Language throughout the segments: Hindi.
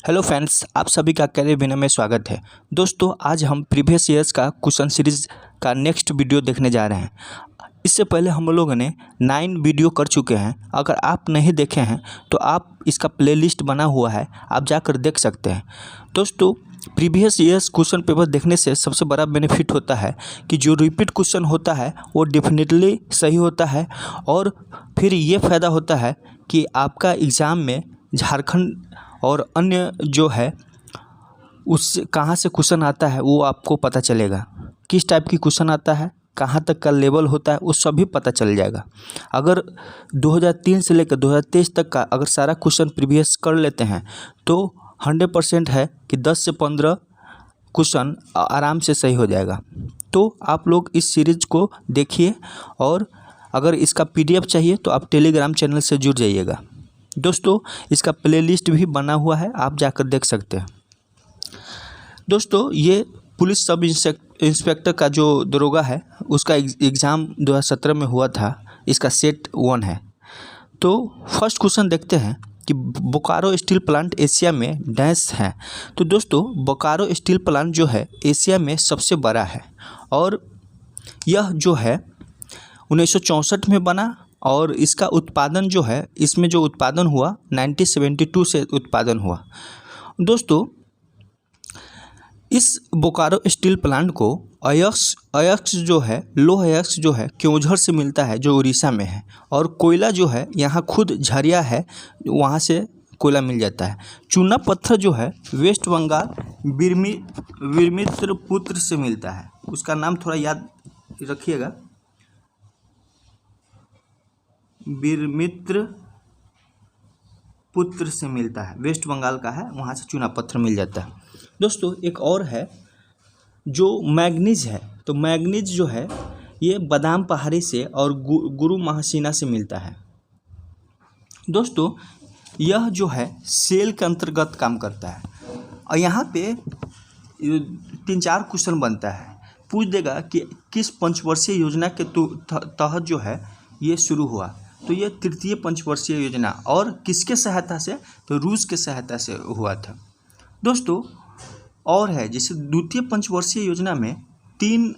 हेलो फ्रेंड्स, आप सभी का कैरियर विनय में स्वागत है। दोस्तों, आज हम प्रीवियस ईयर्स का क्वेश्चन सीरीज़ का नेक्स्ट वीडियो देखने जा रहे हैं। इससे पहले हम लोगों ने 9 वीडियो कर चुके हैं। अगर आप नहीं देखे हैं तो आप इसका प्लेलिस्ट बना हुआ है, आप जाकर देख सकते हैं। दोस्तों, प्रीवियस ईयर्स क्वेश्चन पेपर देखने से सबसे बड़ा बेनिफिट होता है कि जो रिपीट क्वेश्चन होता है वो डेफिनेटली सही होता है। और फिर ये फ़ायदा होता है कि आपका एग्ज़ाम में झारखंड और अन्य जो है उस कहाँ से क्वेश्चन आता है वो आपको पता चलेगा। किस टाइप की क्वेश्चन आता है, कहाँ तक का लेवल होता है, वो सभी पता चल जाएगा। अगर 2003 से लेकर 2023 तक का अगर सारा क्वेश्चन प्रीवियस कर लेते हैं तो 100% है कि 10 से 15 क्वेश्चन आराम से सही हो जाएगा। तो आप लोग इस सीरीज़ को देखिए, और अगर इसका PDF चाहिए तो आप टेलीग्राम चैनल से जुड़ जाइएगा। दोस्तों, इसका प्लेलिस्ट भी बना हुआ है, आप जाकर देख सकते हैं। दोस्तों, ये पुलिस सब इंस्पेक्टर का जो दरोगा है उसका एग्ज़ाम 2017 में हुआ था। इसका सेट 1 है। तो फर्स्ट क्वेश्चन देखते हैं कि बोकारो स्टील प्लांट एशिया में डैश है। तो दोस्तों, बोकारो स्टील प्लांट जो है एशिया में सबसे बड़ा है, और यह जो है 1964 में बना, और इसका उत्पादन जो है, इसमें जो उत्पादन हुआ 1972 से उत्पादन हुआ। दोस्तों, इस बोकारो स्टील प्लांट को अयस्क जो है, लोह अयस्क जो है क्योंझर से मिलता है जो उड़ीसा में है, और कोयला जो है यहाँ खुद झरिया है, वहाँ से कोयला मिल जाता है। चूना पत्थर जो है वेस्ट बंगाल वीरमित्रपुत्र से मिलता है। उसका नाम थोड़ा याद रखिएगा, वीरमित्रपुत्र से मिलता है, वेस्ट बंगाल का है, वहाँ से चूना पत्थर मिल जाता है। दोस्तों, एक और है जो मैग्नीज है। तो मैग्नीज जो है ये बादाम पहाड़ी से और गुरु महासीना से मिलता है। दोस्तों, यह जो है सेल के अंतर्गत काम करता है, और यहाँ पे 3-4 क्वेश्चन बनता है। पूछ देगा कि किस पंचवर्षीय योजना के तहत जो है ये शुरू हुआ। तो ये तृतीय पंचवर्षीय योजना, और किसके सहायता से, तो रूस के सहायता से हुआ था। दोस्तों, और है जैसे द्वितीय पंचवर्षीय योजना में 3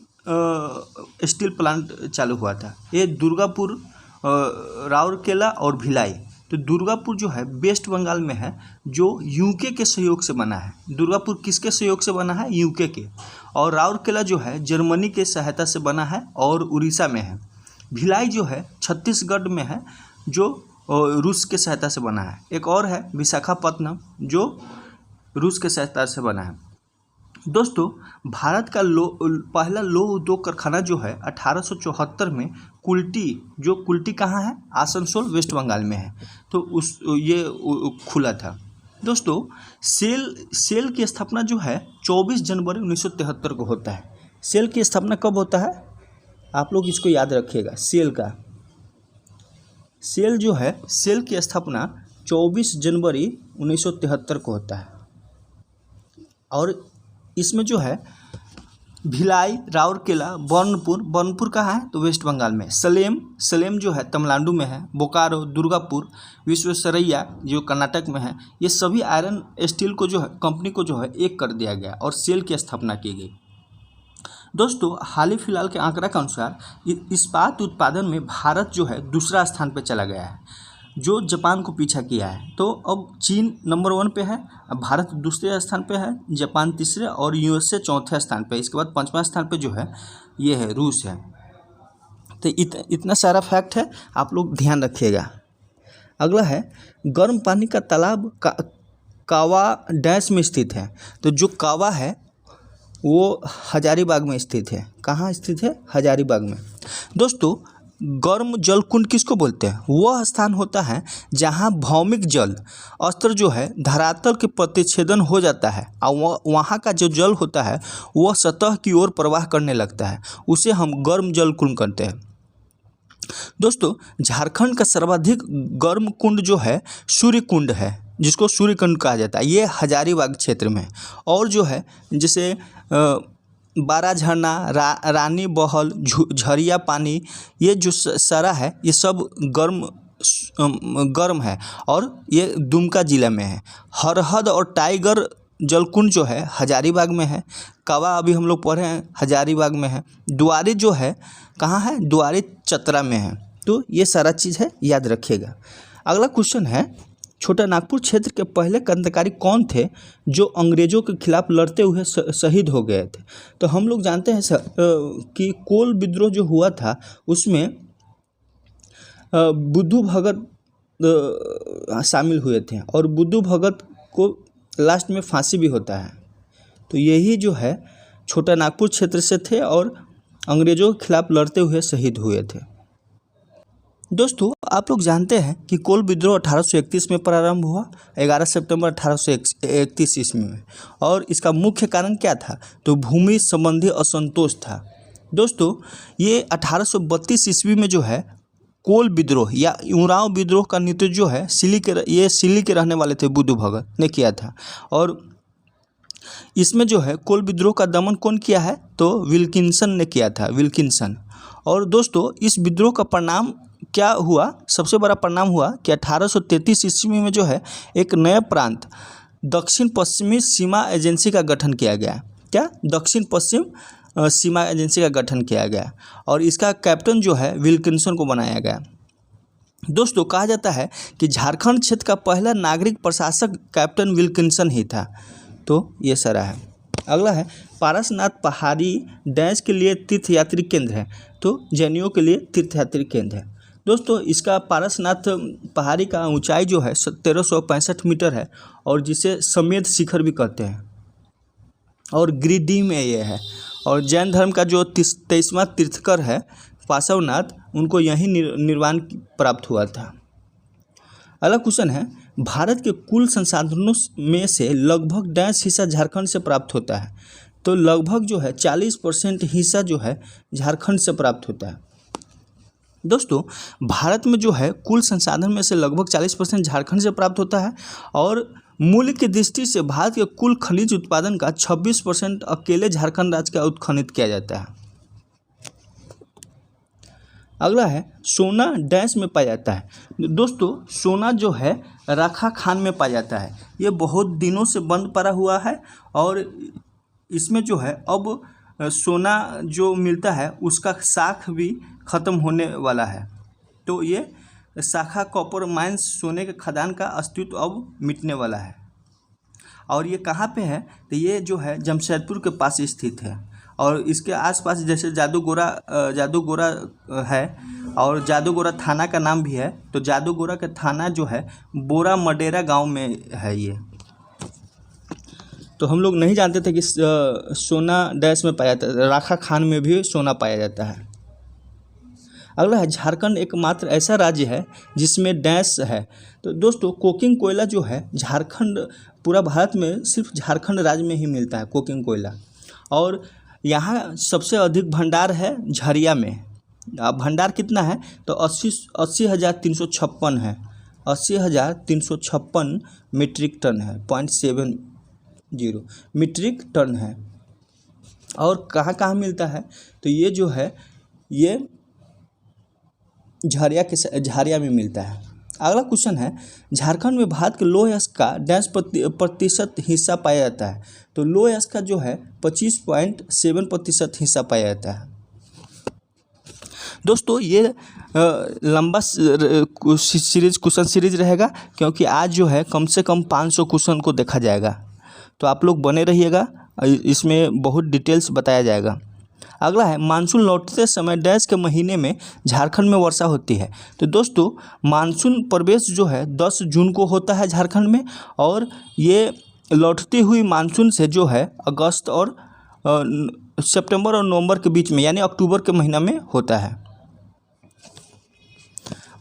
स्टील प्लांट चालू हुआ था। ये दुर्गापुर, राउरकेला और भिलाई। तो दुर्गापुर जो है वेस्ट बंगाल में है, जो यूके के सहयोग से बना है। दुर्गापुर किसके सहयोग से बना है, यूके के। और राउरकेला जो है जर्मनी के सहायता से बना है और उड़ीसा में है। भिलाई जो है छत्तीसगढ़ में है, जो रूस के सहायता से बना है। एक और है विशाखापत्तनम, जो रूस के सहायता से बना है। दोस्तों, भारत का पहला लौह उद्योग कारखाना जो है 1874 में कुल्टी कहाँ है, आसनसोल वेस्ट बंगाल में है। तो ये खुला था। दोस्तों, सेल की स्थापना जो है 24 जनवरी 1973 को होता है। सेल की स्थापना कब होता है, आप लोग इसको याद रखिएगा। सेल जो है, सेल की स्थापना 24 जनवरी 1973 को होता है। और इसमें जो है भिलाई, राउरकेला, बर्नपुर कहाँ है, तो वेस्ट बंगाल में। सलेम जो है तमिलनाडु में है। बोकारो, दुर्गापुर, विश्वेश्वरैया जो कर्नाटक में है। ये सभी आयरन स्टील को जो है कंपनी को जो है एक कर दिया गया और सेल की स्थापना की गई। दोस्तों, हाल ही फिलहाल के आंकड़ा के अनुसार इस्पात उत्पादन में भारत जो है दूसरा स्थान पर चला गया है, जो जापान को पीछा किया है। तो अब चीन नंबर 1 पे है, भारत दूसरे स्थान पे है, जापान तीसरे और USA चौथे स्थान पे। इसके बाद 5वां स्थान पे जो है ये है रूस है। तो इतना सारा फैक्ट है, आप लोग ध्यान रखिएगा। अगला है गर्म पानी का तालाब कावा डैश में स्थित है। तो जो कावा है वो हजारीबाग में स्थित है। कहाँ स्थित है, हजारीबाग में। दोस्तों, गर्म जल कुंड किसको बोलते हैं, वह स्थान होता है जहाँ भौमिक जल स्तर जो है धरातल के प्रतिच्छेदन हो जाता है, और वहाँ का जो जल होता है वह सतह की ओर प्रवाह करने लगता है, उसे हम गर्म जल कुंड कहते हैं। दोस्तों, झारखंड का सर्वाधिक गर्म कुंड जो है सूर्य कुंड है, जिसको सूर्य कुंड कहा जाता है। ये हजारीबाग क्षेत्र में। और जो है जैसे बारा झरना, रानी बहल, झरिया पानी, ये जो सारा है ये सब गर्म गर्म है और ये दुमका ज़िला में है। हरहद और टाइगर जलकुंड जो है हजारीबाग में है। कवा अभी हम लोग पढ़े हैं हजारीबाग में है। दुआरी जो है कहाँ है, दुआरी चतरा में है। तो ये सारा चीज़ है, याद रखिएगा। अगला क्वेश्चन है, छोटा नागपुर क्षेत्र के पहले क्रांतिकारी कौन थे जो अंग्रेजों के खिलाफ लड़ते हुए शहीद हो गए थे? तो हम लोग जानते हैं कि कोल विद्रोह जो हुआ था उसमें बुद्धू भगत शामिल हुए थे और बुद्धू भगत को लास्ट में फांसी भी होता है। तो यही जो है छोटा नागपुर क्षेत्र से थे और अंग्रेजों के खिलाफ लड़ते हुए शहीद हुए थे। दोस्तों, आप लोग जानते हैं कि कोल विद्रोह 1831 में प्रारंभ हुआ, 11 सितंबर 1831 ईस्वी में। और इसका मुख्य कारण क्या था? तो भूमि संबंधी असंतोष था। दोस्तों, ये 1832 ईस्वी में जो है कोल विद्रोह या उरांव विद्रोह का नेतृत्व जो है सिल्ली के रहने वाले थे बुद्धू भगत ने किया था। और इसमें जो है कोल विद्रोह का दमन कौन किया है? तो विल्किंसन ने किया था, विल्किंसन। और दोस्तों, इस विद्रोह का परिणाम क्या हुआ? सबसे बड़ा परिणाम हुआ कि 1833 ईस्वी में जो है एक नया प्रांत दक्षिण पश्चिमी सीमा एजेंसी का गठन किया गया। क्या? दक्षिण पश्चिम सीमा एजेंसी का गठन किया गया और इसका कैप्टन जो है विल्किंसन को बनाया गया। दोस्तों, कहा जाता है कि झारखंड क्षेत्र का पहला नागरिक प्रशासक कैप्टन विल्किंसन ही था। तो ये सारा है। अगला है, पारसनाथ पहाड़ी डैश के लिए तीर्थयात्री केंद्र है? तो जैनियों के लिए तीर्थयात्री केंद्र है। दोस्तों, इसका पारसनाथ पहाड़ी का ऊंचाई जो है 1365 मीटर है और जिसे समेत शिखर भी कहते हैं और गिरिडीह में ये है। और जैन धर्म का जो 23वां तीर्थकर है पार्श्वनाथ, उनको यहीं निर्वाण प्राप्त हुआ था। अगला क्वेश्चन है, भारत के कुल संसाधनों में से लगभग डैश हिस्सा झारखंड से प्राप्त होता है? तो लगभग जो है 40% हिस्सा जो है झारखंड से प्राप्त होता है। दोस्तों, भारत में जो है कुल संसाधन में से लगभग 40% झारखंड से प्राप्त होता है और मूल्य की दृष्टि से भारत के कुल खनिज उत्पादन का 26% अकेले झारखंड राज्य का उत्खनित किया जाता है। अगला है, सोना डैश में पाया जाता है? दोस्तों, सोना जो है राखा खान में पाया जाता है। ये बहुत दिनों से बंद पड़ा हुआ है और इसमें जो है अब सोना जो मिलता है उसका साख भी ख़त्म होने वाला है। तो ये शाखा कॉपर माइंस सोने के खदान का अस्तित्व अब मिटने वाला है। और ये कहाँ पे है? तो ये जो है जमशेदपुर के पास स्थित है और इसके आसपास जैसे जादूगोरा है और जादूगोरा थाना का नाम भी है। तो जादूगोरा का थाना जो है बोरा मडेरा गांव में है ये। तो हम लोग नहीं जानते थे कि सोना डैश में पाया जाता है, राखा खान में भी सोना पाया जाता है। अगला है, झारखंड एकमात्र ऐसा राज्य है जिसमें डैश है? तो दोस्तों, कोकिंग कोयला जो है झारखंड, पूरा भारत में सिर्फ झारखंड राज्य में ही मिलता है कोकिंग कोयला। और यहाँ सबसे अधिक भंडार है झरिया में। भंडार कितना है? तो 80,356 है। 80,356 मीट्रिक टन है, 0.70 मीट्रिक टन है। और कहाँ कहाँ मिलता है? तो ये जो है ये झरिया में मिलता है। अगला क्वेश्चन है, झारखंड में भारत के लौह अयस्क का डैश प्रतिशत हिस्सा पाया जाता है? तो लौह अयस्क का जो है 25.7% हिस्सा पाया जाता है। दोस्तों, ये लंबा क्वेश्चन सीरीज रहेगा क्योंकि आज जो है कम से कम 500 क्वेश्चन को देखा जाएगा। तो आप लोग बने रहिएगा, इसमें बहुत डिटेल्स बताया जाएगा। अगला है, मानसून लौटते समय डैश के महीने में झारखंड में वर्षा होती है? तो दोस्तों, मानसून प्रवेश जो है 10 जून को होता है झारखंड में और ये लौटती हुई मानसून से जो है अगस्त और सितंबर और नवंबर के बीच में यानी अक्टूबर के महीना में होता है।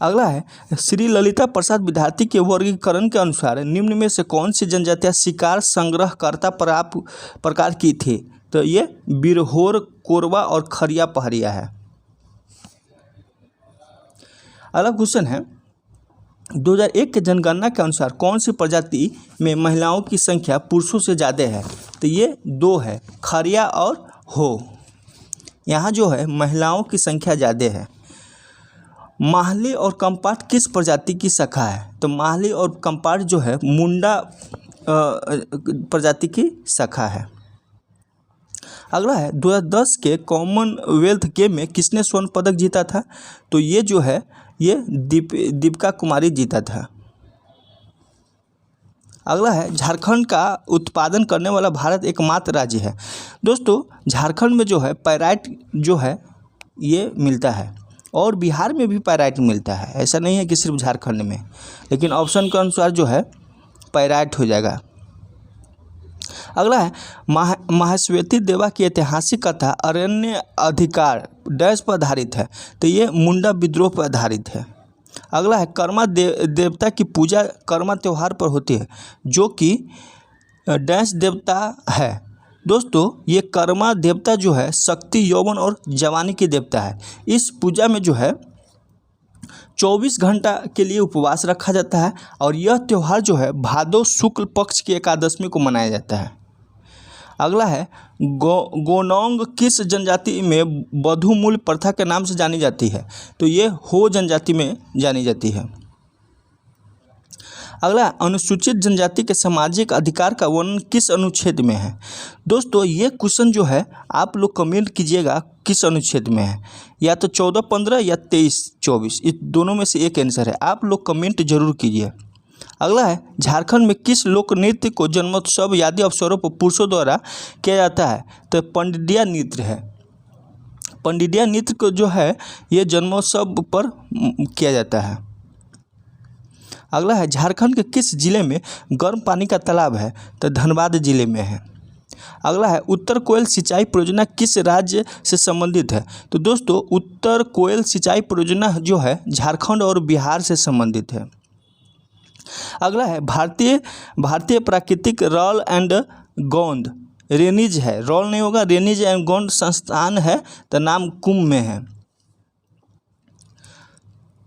अगला है, श्री ललिता प्रसाद विद्यार्थी के वर्गीकरण के अनुसार निम्न में से कौन सी जनजातियाँ शिकार संग्रहकर्ता प्रकार की थी? तो ये बिरहोर, कोरवा और खरिया पहरिया है। अगला क्वेश्चन है, 2001 के जनगणना के अनुसार कौन सी प्रजाति में महिलाओं की संख्या पुरुषों से ज़्यादा है? तो ये 2 है, खरिया और हो। यहाँ जो है महिलाओं की संख्या ज़्यादा है। माहली और कंपाट किस प्रजाति की शाखा है? तो माहली और कंपाट जो है मुंडा प्रजाति की शाखा है। अगला है 2010 के कॉमनवेल्थ गेम में किसने स्वर्ण पदक जीता था? तो ये जो है ये दीपिका कुमारी जीता था। अगला है झारखंड का उत्पादन करने वाला भारत एकमात्र राज्य है। दोस्तों झारखंड में जो है पैराइट जो है ये मिलता है और बिहार में भी पैराइट मिलता है, ऐसा नहीं है कि सिर्फ झारखंड में, लेकिन ऑप्शन के अनुसार जो है पैराइट हो जाएगा। अगला है महाश्वेती देवा की ऐतिहासिक कथा अरण्य अधिकार डैश पर आधारित है? तो ये मुंडा विद्रोह पर आधारित है। अगला है कर्मा देवता की पूजा कर्मा त्यौहार पर होती है, जो कि डैश देवता है। दोस्तों ये कर्मा देवता जो है शक्ति, यौवन और जवानी की देवता है। इस पूजा में जो है 24 घंटा के लिए उपवास रखा जाता है और यह त्यौहार जो है भादो शुक्ल पक्ष की एकादशमी को मनाया जाता है। अगला है गोनोंग किस जनजाति में बधू मूल प्रथा के नाम से जानी जाती है? तो ये हो जनजाति में जानी जाती है। अगला अनुसूचित जनजाति के सामाजिक अधिकार का वर्णन किस अनुच्छेद में है? दोस्तों ये क्वेश्चन जो है आप लोग कमेंट कीजिएगा किस अनुच्छेद में है, या तो 14-15 या 23-24, इस दोनों में से एक आंसर है, आप लोग कमेंट जरूर कीजिए। अगला है झारखंड में किस लोक नृत्य को जन्मोत्सव आदि अवसरों पर पुरुषों द्वारा किया जाता है? तो पंडिडिया नृत्य है। पंडिडिया नृत्य को जो है ये जन्मोत्सव पर किया जाता है। अगला है झारखंड के किस जिले में गर्म पानी का तालाब है? तो धनबाद जिले में है। अगला है उत्तर कोयल सिंचाई परियोजना किस राज्य से संबंधित है? तो दोस्तों उत्तर कोयल सिंचाई परियोजना जो है झारखंड और बिहार से संबंधित है। अगला है भारतीय प्राकृतिक रॉल एंड गोंद रेनिज है, रॉल नहीं होगा, रेनिज एंड गोंद संस्थान है, तो नाम कुंभ में है।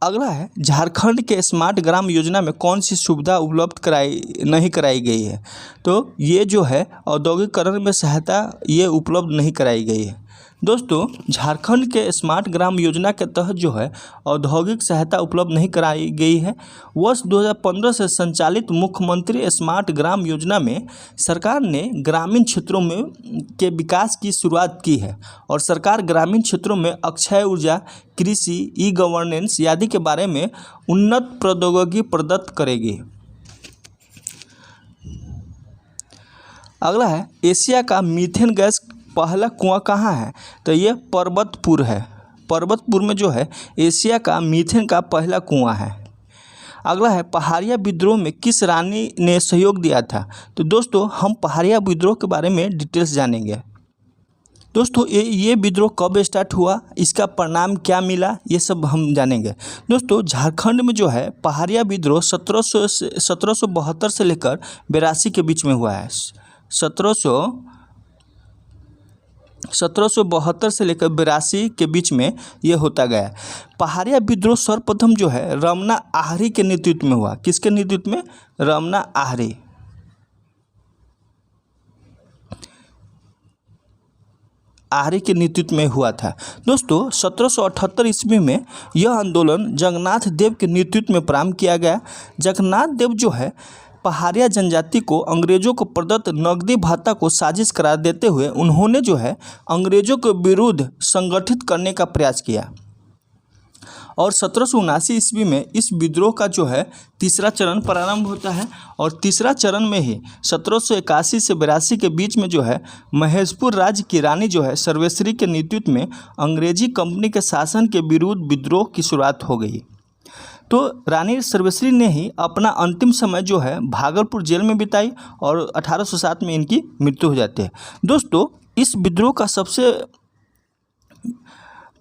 अगला है झारखंड के स्मार्ट ग्राम योजना में कौन सी सुविधा उपलब्ध नहीं कराई गई है? तो ये जो है औद्योगिकरण में सहायता ये उपलब्ध नहीं कराई गई है। दोस्तों झारखंड के स्मार्ट ग्राम योजना के तहत जो है औद्योगिक सहायता उपलब्ध नहीं कराई गई है। वर्ष 2015 से संचालित मुख्यमंत्री स्मार्ट ग्राम योजना में सरकार ने ग्रामीण क्षेत्रों में के विकास की शुरुआत की है और सरकार ग्रामीण क्षेत्रों में अक्षय ऊर्जा, कृषि, ई गवर्नेंस आदि के बारे में उन्नत प्रौद्योगिकी प्रदत्त करेगी। अगला है एशिया का मीथेन गैस पहला कुआं कहाँ है? तो ये पर्वतपुर है। पर्वतपुर में जो है एशिया का मीथेन का पहला कुआं है। अगला है पहाड़िया विद्रोह में किस रानी ने सहयोग दिया था? तो दोस्तों हम पहाड़िया विद्रोह के बारे में डिटेल्स जानेंगे। दोस्तों ये विद्रोह कब स्टार्ट हुआ, इसका परिणाम क्या मिला, ये सब हम जानेंगे। दोस्तों झारखंड में जो है पहाड़िया विद्रोह 1772 से लेकर 82 के बीच में हुआ है। 1772 से लेकर 82 के बीच में ये होता गया। पहाड़िया विद्रोह सर्वप्रथम जो है रमना आहरी के नेतृत्व में हुआ। किसके नेतृत्व में? रमना आहरी। आहरी के नेतृत्व में हुआ था। दोस्तों 1778 ईस्वी में यह आंदोलन जगन्नाथ देव के नेतृत्व में प्रारंभ किया गया। जगन्नाथ देव जो है पहाड़िया जनजाति को अंग्रेजों को प्रदत्त नकदी भत्ता को साजिश करार देते हुए उन्होंने जो है अंग्रेजों के विरुद्ध संगठित करने का प्रयास किया और 1779 ईस्वी में इस विद्रोह का जो है तीसरा चरण प्रारंभ होता है और तीसरा चरण में ही 1781 से 82 के बीच में जो है महेशपुर राज्य की रानी जो है सर्वेश्वरी के नेतृत्व में अंग्रेजी कंपनी के शासन के विरुद्ध विद्रोह की शुरुआत हो गई। तो रानी सर्वेश्वरी ने ही अपना अंतिम समय जो है भागलपुर जेल में बिताई और 1807 में इनकी मृत्यु हो जाती है। दोस्तों इस विद्रोह का सबसे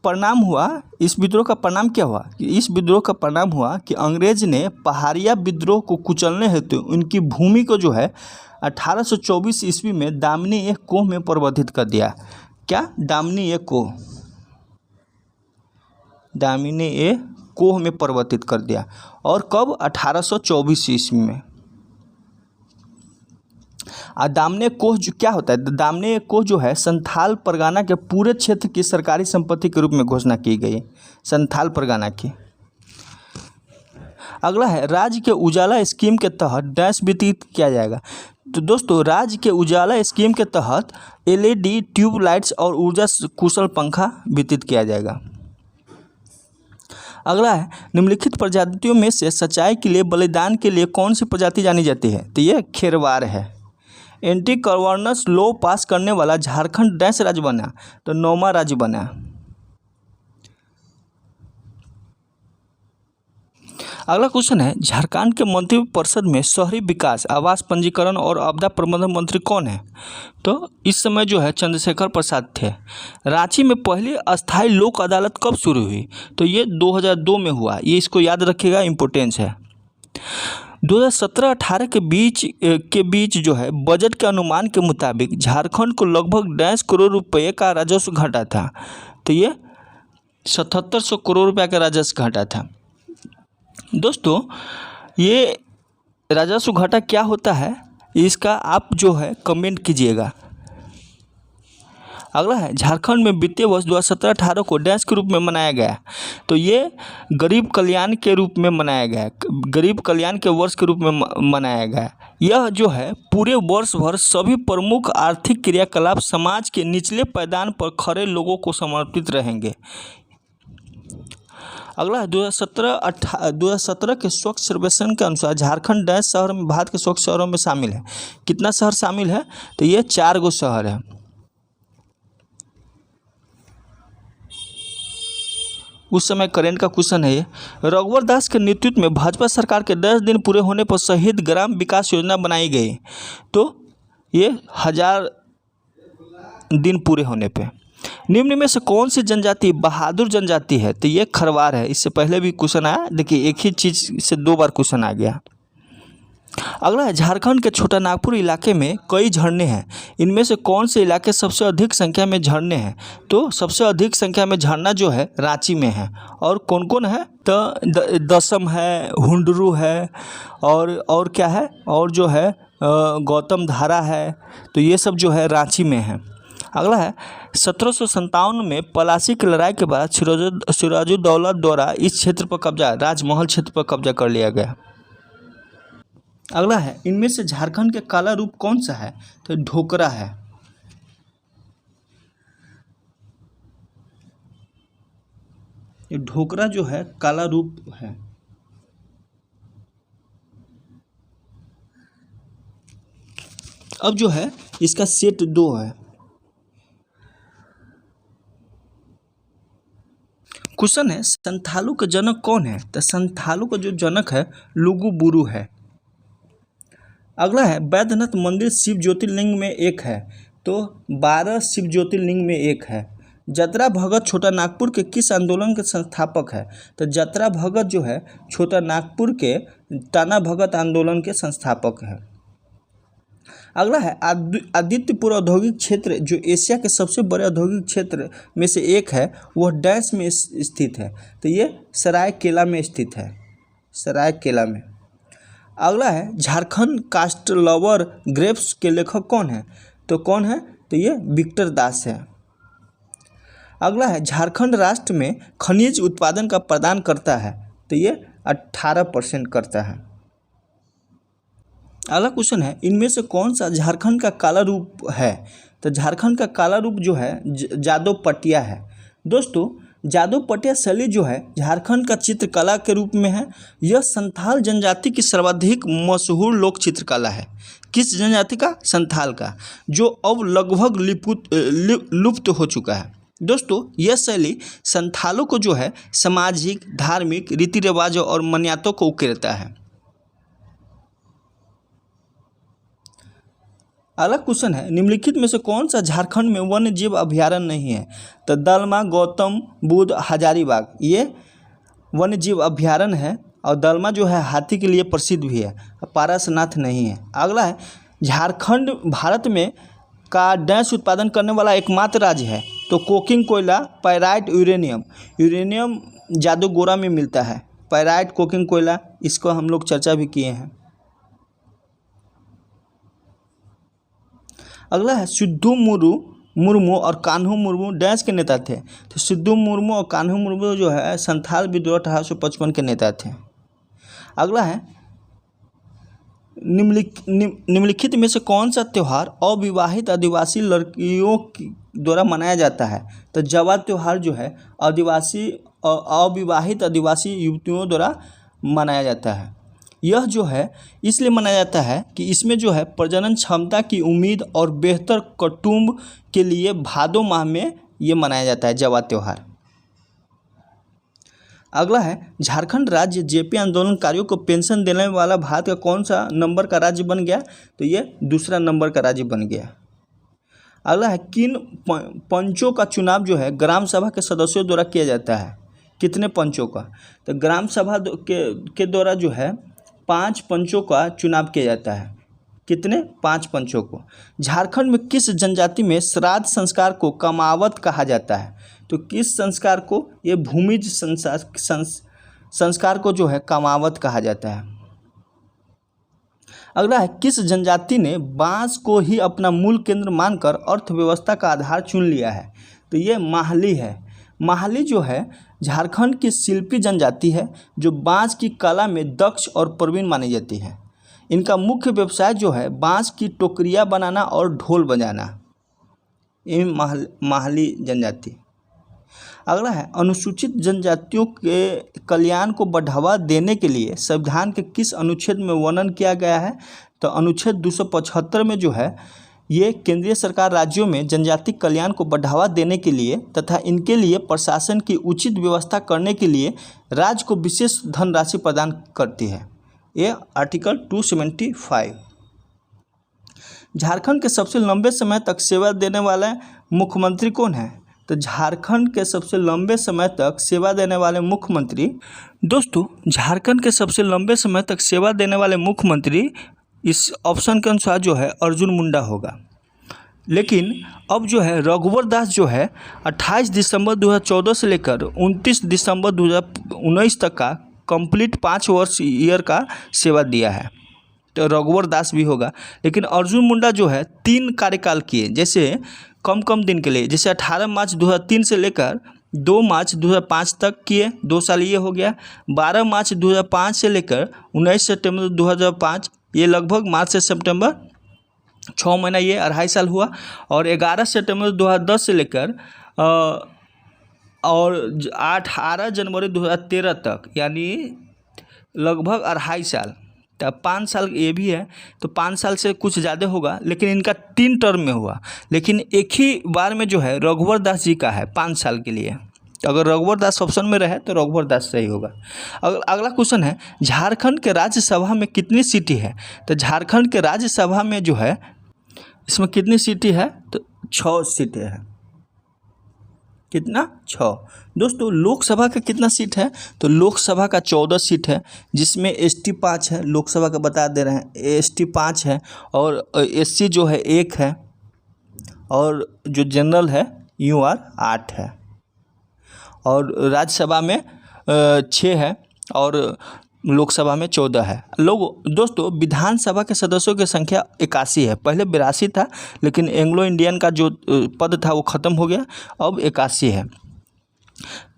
परिणाम हुआ, इस विद्रोह का परिणाम क्या हुआ? इस विद्रोह का परिणाम हुआ कि अंग्रेज ने पहाड़िया विद्रोह को कुचलने हेतु उनकी भूमि को जो है 1824 ईस्वी में दामिनी एक कोह में परिवर्तित कर दिया। क्या? दामिनी एक कोह, दामिनी एक कोह में परिवर्तित कर दिया। और कब? 1824 ईस्वी में। दामने कोह जो क्या होता है? दामने कोह जो है संथाल परगना के पूरे क्षेत्र की सरकारी संपत्ति के रूप में घोषणा की गई, संथाल परगना की। अगला है राज्य के उजाला स्कीम के तहत डैश वितरित किया जाएगा। तो दोस्तों राज्य के उजाला स्कीम के तहत LED ट्यूबलाइट्स और ऊर्जा कुशल पंखा वितरित किया जाएगा। अगला है निम्नलिखित प्रजातियों में से सच्चाई के लिए बलिदान के लिए कौन सी प्रजाति जानी जाती है? तो ये खेरवार है। एंटी गवर्नेंस लॉ पास करने वाला झारखंड डैश राज्य बना? तो 9वां राज्य बना। अगला क्वेश्चन है झारखंड के मंत्रिपरिषद में शहरी विकास, आवास, पंजीकरण और आपदा प्रबंधन मंत्री कौन है? तो इस समय जो है चंद्रशेखर प्रसाद थे। रांची में पहली अस्थायी लोक अदालत कब शुरू हुई? तो ये 2002 में हुआ। ये इसको याद रखिएगा, इम्पोर्टेंस है। 2017-18 के बीच जो है बजट के अनुमान के मुताबिक झारखंड को लगभग 1.5 करोड़ रुपये का राजस्व घटा था। तो ये 7700 करोड़ रुपये का राजस्व घटा था। दोस्तों ये राजस्व घाटा क्या होता है इसका आप जो है कमेंट कीजिएगा। अगला है झारखंड में वित्तीय वर्ष 2017-18 को डैश के रूप में मनाया गया। तो ये गरीब कल्याण के रूप में मनाया गया, गरीब कल्याण के वर्ष के रूप में मनाया गया। यह जो है पूरे वर्ष भर सभी प्रमुख आर्थिक क्रियाकलाप समाज के निचले पायदान पर खड़े लोगों को समर्पित रहेंगे। अगला है 2017 के स्वच्छ सर्वेक्षण के अनुसार झारखंड डैश शहर में भारत के स्वच्छ शहरों में शामिल है। कितना शहर शामिल है? तो ये 4 गो शहर है। उस समय करेंट का क्वेश्चन है ये। रघुवर दास के नेतृत्व में भाजपा सरकार के 10 दिन पूरे होने पर शहीद ग्राम विकास योजना बनाई गई। तो ये 1000 दिन पूरे होने पे। निम्न में से कौन सी जनजाति बहादुर जनजाति है? तो ये खरवार है। इससे पहले भी क्वेश्चन आया, देखिए एक ही चीज़ से 2 बार क्वेश्चन आ गया। अगला है झारखंड के छोटा नागपुर इलाके में कई झरने हैं। इनमें से कौन से इलाके सबसे अधिक संख्या में झरने हैं? तो सबसे अधिक संख्या में झरना जो है रांची में है। और कौन कौन है? तो दसम है, हुंडरू है, और क्या है, और जो है गौतम धारा है। तो ये सब जो है रांची में है। अगला है 1757 में पलासी की लड़ाई के बाद सिराजुद्दौला द्वारा इस क्षेत्र पर कब्जा, राजमहल क्षेत्र पर कब्जा कर लिया गया। अगला है इनमें से झारखंड के काला रूप कौन सा है? तो ढोकरा है। ये ढोकरा जो है काला रूप है। अब जो है इसका सेट 2 है। क्वेश्चन है संथालू का जनक कौन है? तो संथालू का जो जनक है लुगुबुरु है। अगला है बैद्यनाथ मंदिर शिव ज्योतिर्लिंग में एक है। तो 12 शिव ज्योतिर्लिंग में एक है। जतरा भगत छोटा नागपुर के किस आंदोलन के संस्थापक है? तो जतरा भगत जो है छोटा नागपुर के टाना भगत आंदोलन के संस्थापक है। अगला है आदित्यपुर औद्योगिक क्षेत्र जो एशिया के सबसे बड़े औद्योगिक क्षेत्र में से एक है, वह डैश में स्थित है। तो ये सरायकेला में स्थित है, सरायकेला में। अगला है झारखंड कास्ट लवर ग्रेप्स के लेखक कौन है? तो कौन है? तो ये विक्टर दास है। अगला है झारखंड राष्ट्र में खनिज उत्पादन का प्रदान करता है। तो ये 18% करता है। अगला क्वेश्चन है इनमें से कौन सा झारखंड का काला रूप है? तो झारखंड का काला रूप जो है जादव पटिया है। दोस्तों जादव पटिया शैली जो है झारखंड का चित्रकला के रूप में है। यह संथाल जनजाति की सर्वाधिक मशहूर लोक चित्रकला है। किस जनजाति का? संथाल का, जो अब लगभग लुप्त हो चुका है। दोस्तों यह शैली संथालों को जो है सामाजिक, धार्मिक रीति रिवाजों और मान्यताओं को उकेरता है। अगला क्वेश्चन है निम्नलिखित में से कौन सा झारखंड में वन्य जीव अभयारण्य नहीं है? तो दलमा, गौतम बुद्ध, हजारीबाग ये वन्य जीव अभयारण्य है। और दलमा जो है हाथी के लिए प्रसिद्ध भी है, पारसनाथ नहीं है। अगला है झारखंड भारत में का डैश उत्पादन करने वाला एकमात्र राज्य है। तो कोकिंग कोयला, पायराइट, यूरेनियम जादूगोरा में मिलता है। पायराइट, कोकिंग कोयला, इसको हम लोग चर्चा भी किए हैं। अगला है सिद्धू मुर्मू और कान्हू मुर्मू डैश के नेता थे। तो सिद्धू मुर्मू और कान्हू मुर्मू जो है संथाल विद्रोह 1855 के नेता थे। अगला है निम्नलिखित में से कौन सा त्यौहार अविवाहित आदिवासी लड़कियों द्वारा मनाया जाता है? तो जवा त्यौहार जो है अविवाहित आदिवासी युवतियों द्वारा मनाया जाता है। यह जो है इसलिए मनाया जाता है कि इसमें जो है प्रजनन क्षमता की उम्मीद और बेहतर कुटुंब के लिए भादो माह में ये मनाया जाता है जवा त्यौहार। अगला है झारखंड राज्य जेपी आंदोलनकारियों को पेंशन देने वाला भारत का कौन सा नंबर का राज्य बन गया? तो ये दूसरा नंबर का राज्य बन गया। अगला है किन पंचों का चुनाव जो है ग्राम सभा के सदस्यों द्वारा किया जाता है? कितने पंचों का? तो ग्राम सभा के द्वारा जो है 5 पंचों का चुनाव किया जाता है। कितने? 5 पंचों को। झारखंड में किस जनजाति में श्राद्ध संस्कार को कमावत कहा जाता है? तो किस संस्कार को? ये भूमिज संस्कार को जो है कमावत कहा जाता है। अगला है किस जनजाति ने बांस को ही अपना मूल केंद्र मानकर अर्थव्यवस्था का आधार चुन लिया है? तो ये माहली है। माहली जो है झारखंड की शिल्पी जनजाति है जो बांस की कला में दक्ष और प्रवीण मानी जाती है। इनका मुख्य व्यवसाय जो है बांस की टोकरियाँ बनाना और ढोल बजाना। ये माहली जनजाति। अगला है अनुसूचित जनजातियों के कल्याण को बढ़ावा देने के लिए संविधान के किस अनुच्छेद में वर्णन किया गया है? तो अनुच्छेद 275 में जो है ये केंद्रीय सरकार राज्यों में जनजाति कल्याण को बढ़ावा देने के लिए तथा इनके लिए प्रशासन की उचित व्यवस्था करने के लिए राज्य को विशेष धनराशि प्रदान करती है। ये आर्टिकल 275। झारखंड के सबसे लंबे समय तक सेवा देने वाले मुख्यमंत्री कौन है? तो झारखंड के सबसे लंबे समय तक सेवा देने वाले मुख्यमंत्री, दोस्तों झारखंड के सबसे लंबे समय तक सेवा देने वाले मुख्यमंत्री इस ऑप्शन के अनुसार जो है अर्जुन मुंडा होगा। लेकिन अब जो है रघुवर दास जो है 28 दिसंबर 2014 से लेकर 29 दिसंबर 2019 तक का कंप्लीट 5 वर्ष ईयर का सेवा दिया है, तो रघुवर दास भी होगा। लेकिन अर्जुन मुंडा जो है 3 कार्यकाल किए, जैसे कम दिन के लिए, जैसे 18 मार्च 2003 से लेकर 2 मार्च 2005 तक किए, 2 साल ये हो गया। 12 मार्च 2005 से लेकर 19 सितंबर 2005, ये लगभग मार्च से सितंबर 6 महीना, ये 2.5 साल हुआ। और 11 सितंबर 2010 से लेकर और 18 जनवरी 2013 तक, यानी लगभग 2.5 साल। तो 5 साल ये भी है, तो 5 साल से कुछ ज़्यादा होगा, लेकिन इनका 3 टर्म में हुआ। लेकिन एक ही बार में जो है रघुवर दास जी का है 5 साल के लिए। तो अगर रघुवर दास ऑप्शन में रहे तो रघुवर दास सही होगा। अगला क्वेश्चन है झारखंड के राज्यसभा में कितनी सीटें है? तो झारखंड के राज्यसभा में जो है इसमें कितनी सीटें है? तो 6 सीटें हैं। कितना? 6। दोस्तों लोकसभा का कितना सीट है? तो लोकसभा का 14 सीट है, जिसमें ST 5 है। लोकसभा का बता दे रहे हैं, ST 5 है और SC जो है 1 है, और जो जनरल है UR 8 है, और राज्यसभा में 6 है और लोकसभा में 14 है। दोस्तों विधानसभा के सदस्यों की संख्या 81 है। पहले 82 था, लेकिन एंग्लो इंडियन का जो पद था वो ख़त्म हो गया, अब 81 है।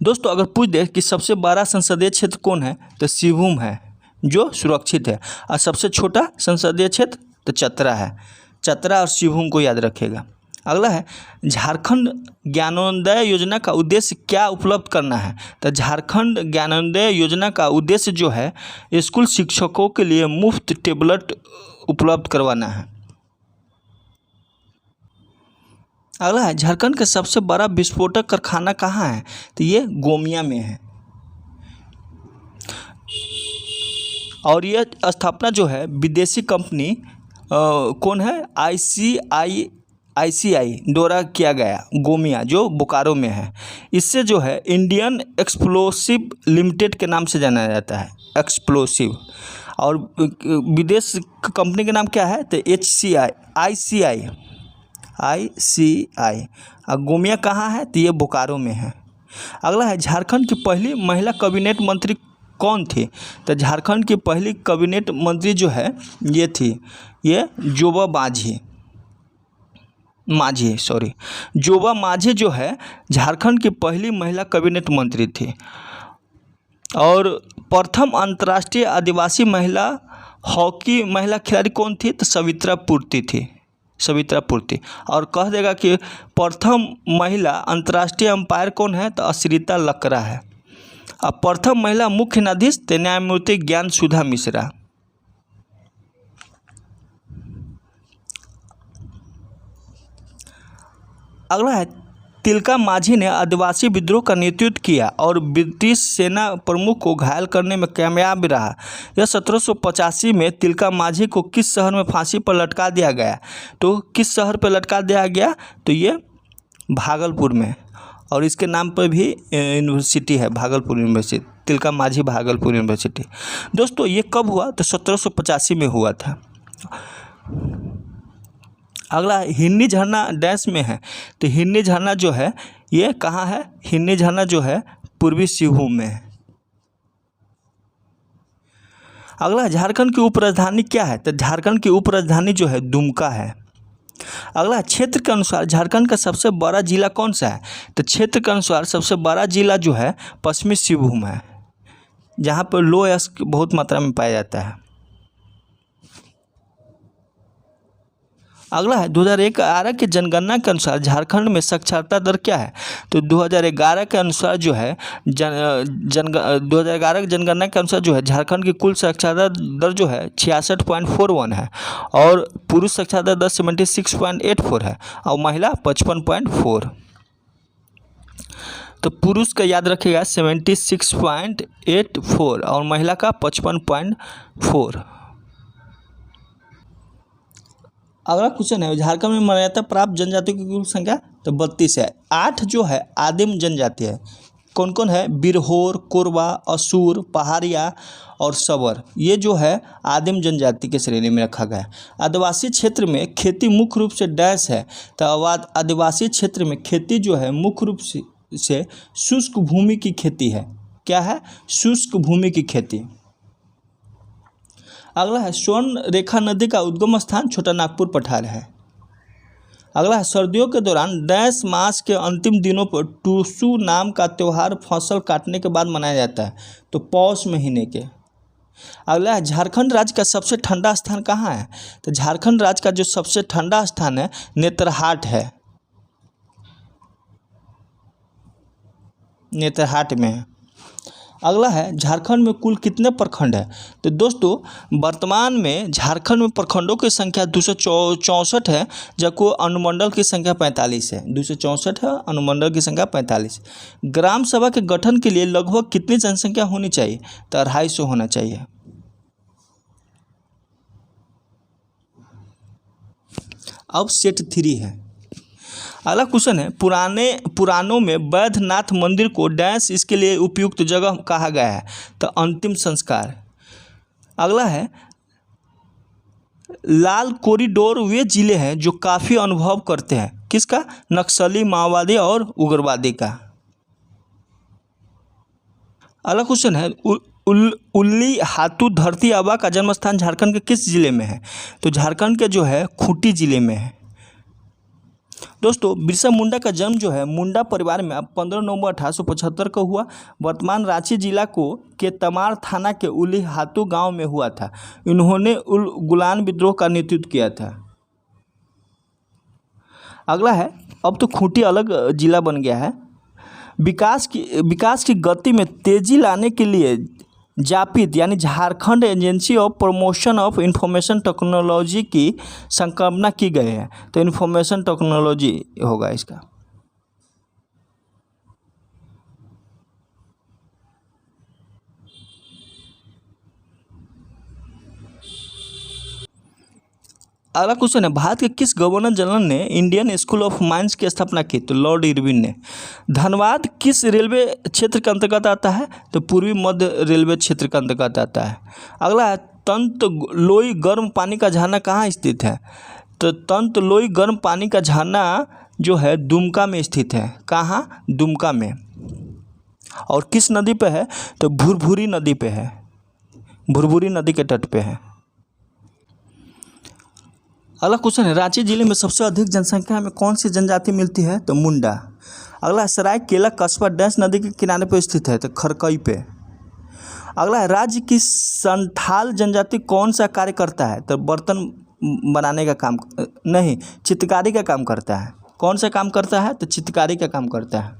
दोस्तों अगर पूछ दे कि सबसे बड़ा संसदीय क्षेत्र कौन है, तो सिवूम है जो सुरक्षित है, और सबसे छोटा संसदीय क्षेत्र तो चतरा है। चतरा और सिवूम को याद रखेगा। अगला है झारखंड ज्ञानोदय योजना का उद्देश्य क्या उपलब्ध करना है? तो झारखंड ज्ञानोदय योजना का उद्देश्य जो है स्कूल शिक्षकों के लिए मुफ्त टेबलेट उपलब्ध करवाना है। अगला है झारखंड का सबसे बड़ा विस्फोटक कारखाना कहाँ है? तो ये गोमिया में है, और यह स्थापना जो है विदेशी कंपनी कौन है? ICI द्वारा किया गया। गोमिया जो बोकारो में है, इससे जो है इंडियन एक्सप्लोसिव लिमिटेड के नाम से जाना जाता है, एक्सप्लोसिव। और विदेश कंपनी का नाम क्या है? तो ICI। और गोमिया कहाँ है? तो ये बोकारो में है। अगला है झारखंड की पहली महिला कैबिनेट मंत्री कौन थी? तो झारखंड की पहली कैबिनेट मंत्री जो है ये थी, ये जोबा मांझी जो है झारखंड की पहली महिला कैबिनेट मंत्री थी। और प्रथम अंतर्राष्ट्रीय आदिवासी महिला हॉकी महिला खिलाड़ी कौन थी? तो सवित्रा पूर्ति थी, सवित्रा पूर्ति। और कह देगा कि प्रथम महिला अंतर्राष्ट्रीय अंपायर कौन है? तो अश्रिता लकड़ा है। अब प्रथम महिला मुख्य न्यायाधीश तो न्यायमूर्ति ज्ञान सुधा मिश्रा। अगला है तिलका माझी ने आदिवासी विद्रोह का नेतृत्व किया और ब्रिटिश सेना प्रमुख को घायल करने में कामयाब रहा। यह 1785 में तिलका माझी को किस शहर में फांसी पर लटका दिया गया? तो किस शहर पर लटका दिया गया? तो ये भागलपुर में, और इसके नाम पर भी यूनिवर्सिटी है, भागलपुर यूनिवर्सिटी, तिलका माझी भागलपुर यूनिवर्सिटी। दोस्तों ये कब हुआ? तो 1785 में हुआ था। अगला हिन्नी झरना डैश में है, तो हिन्नी झरना जो है ये कहाँ है? हिन्नी झरना जो है पूर्वी सिंहभूम में है। अगला झारखंड की उपराजधानी क्या है? तो झारखंड की उपराजधानी जो है दुमका है। अगला क्षेत्र के अनुसार झारखंड का सबसे बड़ा जिला कौन सा है? तो क्षेत्र के अनुसार सबसे बड़ा जिला जो है पश्चिमी सिंहभूम है, जहाँ पर लोहयस्क बहुत मात्रा में पाया जाता है। अगला है 2011 की जनगणना के अनुसार झारखंड में साक्षरता दर क्या है? तो 2011 के अनुसार जो है 2011 की जनगणना के अनुसार जो है झारखंड की कुल साक्षरता दर जो है 66.41 है, और पुरुष साक्षरता दर 76.84 है, और महिला 55.4। तो पुरुष का याद रखिएगा 76.84 और महिला का 55.4। अगला क्वेश्चन है झारखंड में मान्यता प्राप्त जनजातियों की कुल संख्या? तो 32 है। 8 जो है आदिम जनजाति है। कौन कौन है? बिरहोर, कोरवा, असुर, पहाड़िया और सवर, ये जो है आदिम जनजाति के श्रेणी में रखा गया है। आदिवासी क्षेत्र में खेती मुख्य रूप से डैश है, तो आदिवासी क्षेत्र में खेती जो है मुख्य रूप से शुष्क भूमि की खेती है। क्या है? शुष्क भूमि की खेती। अगला है स्वर्ण रेखा नदी का उद्गम स्थान छोटा नागपुर पठार है। अगला है सर्दियों के दौरान डैश मास के अंतिम दिनों पर टूसू नाम का त्यौहार फसल काटने के बाद मनाया जाता है, तो पौष महीने के। अगला है झारखंड राज्य का सबसे ठंडा स्थान कहाँ है? तो झारखंड राज्य का जो सबसे ठंडा स्थान है नेतरहाट है, नेतरहाट में है। अगला है झारखंड में कुल कितने प्रखंड है? तो दोस्तों वर्तमान में झारखंड में प्रखंडों की संख्या 264 है, जबकि अनुमंडल की संख्या 45 है। 264 है, अनुमंडल की संख्या 45। ग्राम सभा के गठन के लिए लगभग कितनी जनसंख्या होनी चाहिए? तो 250 होना चाहिए। अब सेट 3 है। अगला क्वेश्चन है पुराणों में वैद्यनाथ मंदिर को डैश इसके लिए उपयुक्त जगह कहा गया है? तो अंतिम संस्कार। अगला है लाल कॉरिडोर वे जिले हैं जो काफ़ी अनुभव करते हैं, किसका? नक्सली, माओवादी और उग्रवादी का। अगला क्वेश्चन है उल्ली हाथू धरती आबा का जन्म स्थान झारखंड के किस जिले में है? तो झारखंड के जो है खूंटी जिले में है। दोस्तों बिरसा मुंडा का जन्म जो है मुंडा परिवार में 15 नवंबर 1875 को हुआ। वर्तमान रांची जिला के तमार थाना के उली हाथू गांव में हुआ था। इन्होंने उल गुलान विद्रोह का नेतृत्व किया था। अगला है अब तो खूंटी अलग जिला बन गया है। विकास की गति में तेजी लाने के लिए जापित यानी Jharkhand agency of promotion of information technology की संकल्पना की गई है, तो इंफॉर्मेशन टेक्नोलॉजी होगा इसका। अगला क्वेश्चन है भारत के किस गवर्नर जनरल ने इंडियन स्कूल ऑफ माइंस की स्थापना की? तो लॉर्ड इरविन ने। धनबाद किस रेलवे क्षेत्र के अंतर्गत आता है? तो पूर्वी मध्य रेलवे क्षेत्र के अंतर्गत आता है। अगला है तंत लोई गर्म पानी का झरना कहाँ स्थित है? तो तंत लोई गर्म पानी का झरना जो है दुमका में स्थित है। कहाँ? दुमका में। और किस नदी पे है? तो भुरभुरी नदी पे है, भुरभुरी नदी के तट पे है। अगला क्वेश्चन है रांची जिले में सबसे अधिक जनसंख्या में कौन सी जनजाति मिलती है? तो मुंडा। अगला सरायकेला कस्बा डैश नदी के किनारे पर स्थित है? तो खरकई पे। अगला है राज्य की संथाल जनजाति कौन सा कार्य करता है? तो बर्तन बनाने का काम नहीं, चित्रकारी का काम करता है। कौन सा काम करता है? तो चित्रकारी का काम करता है।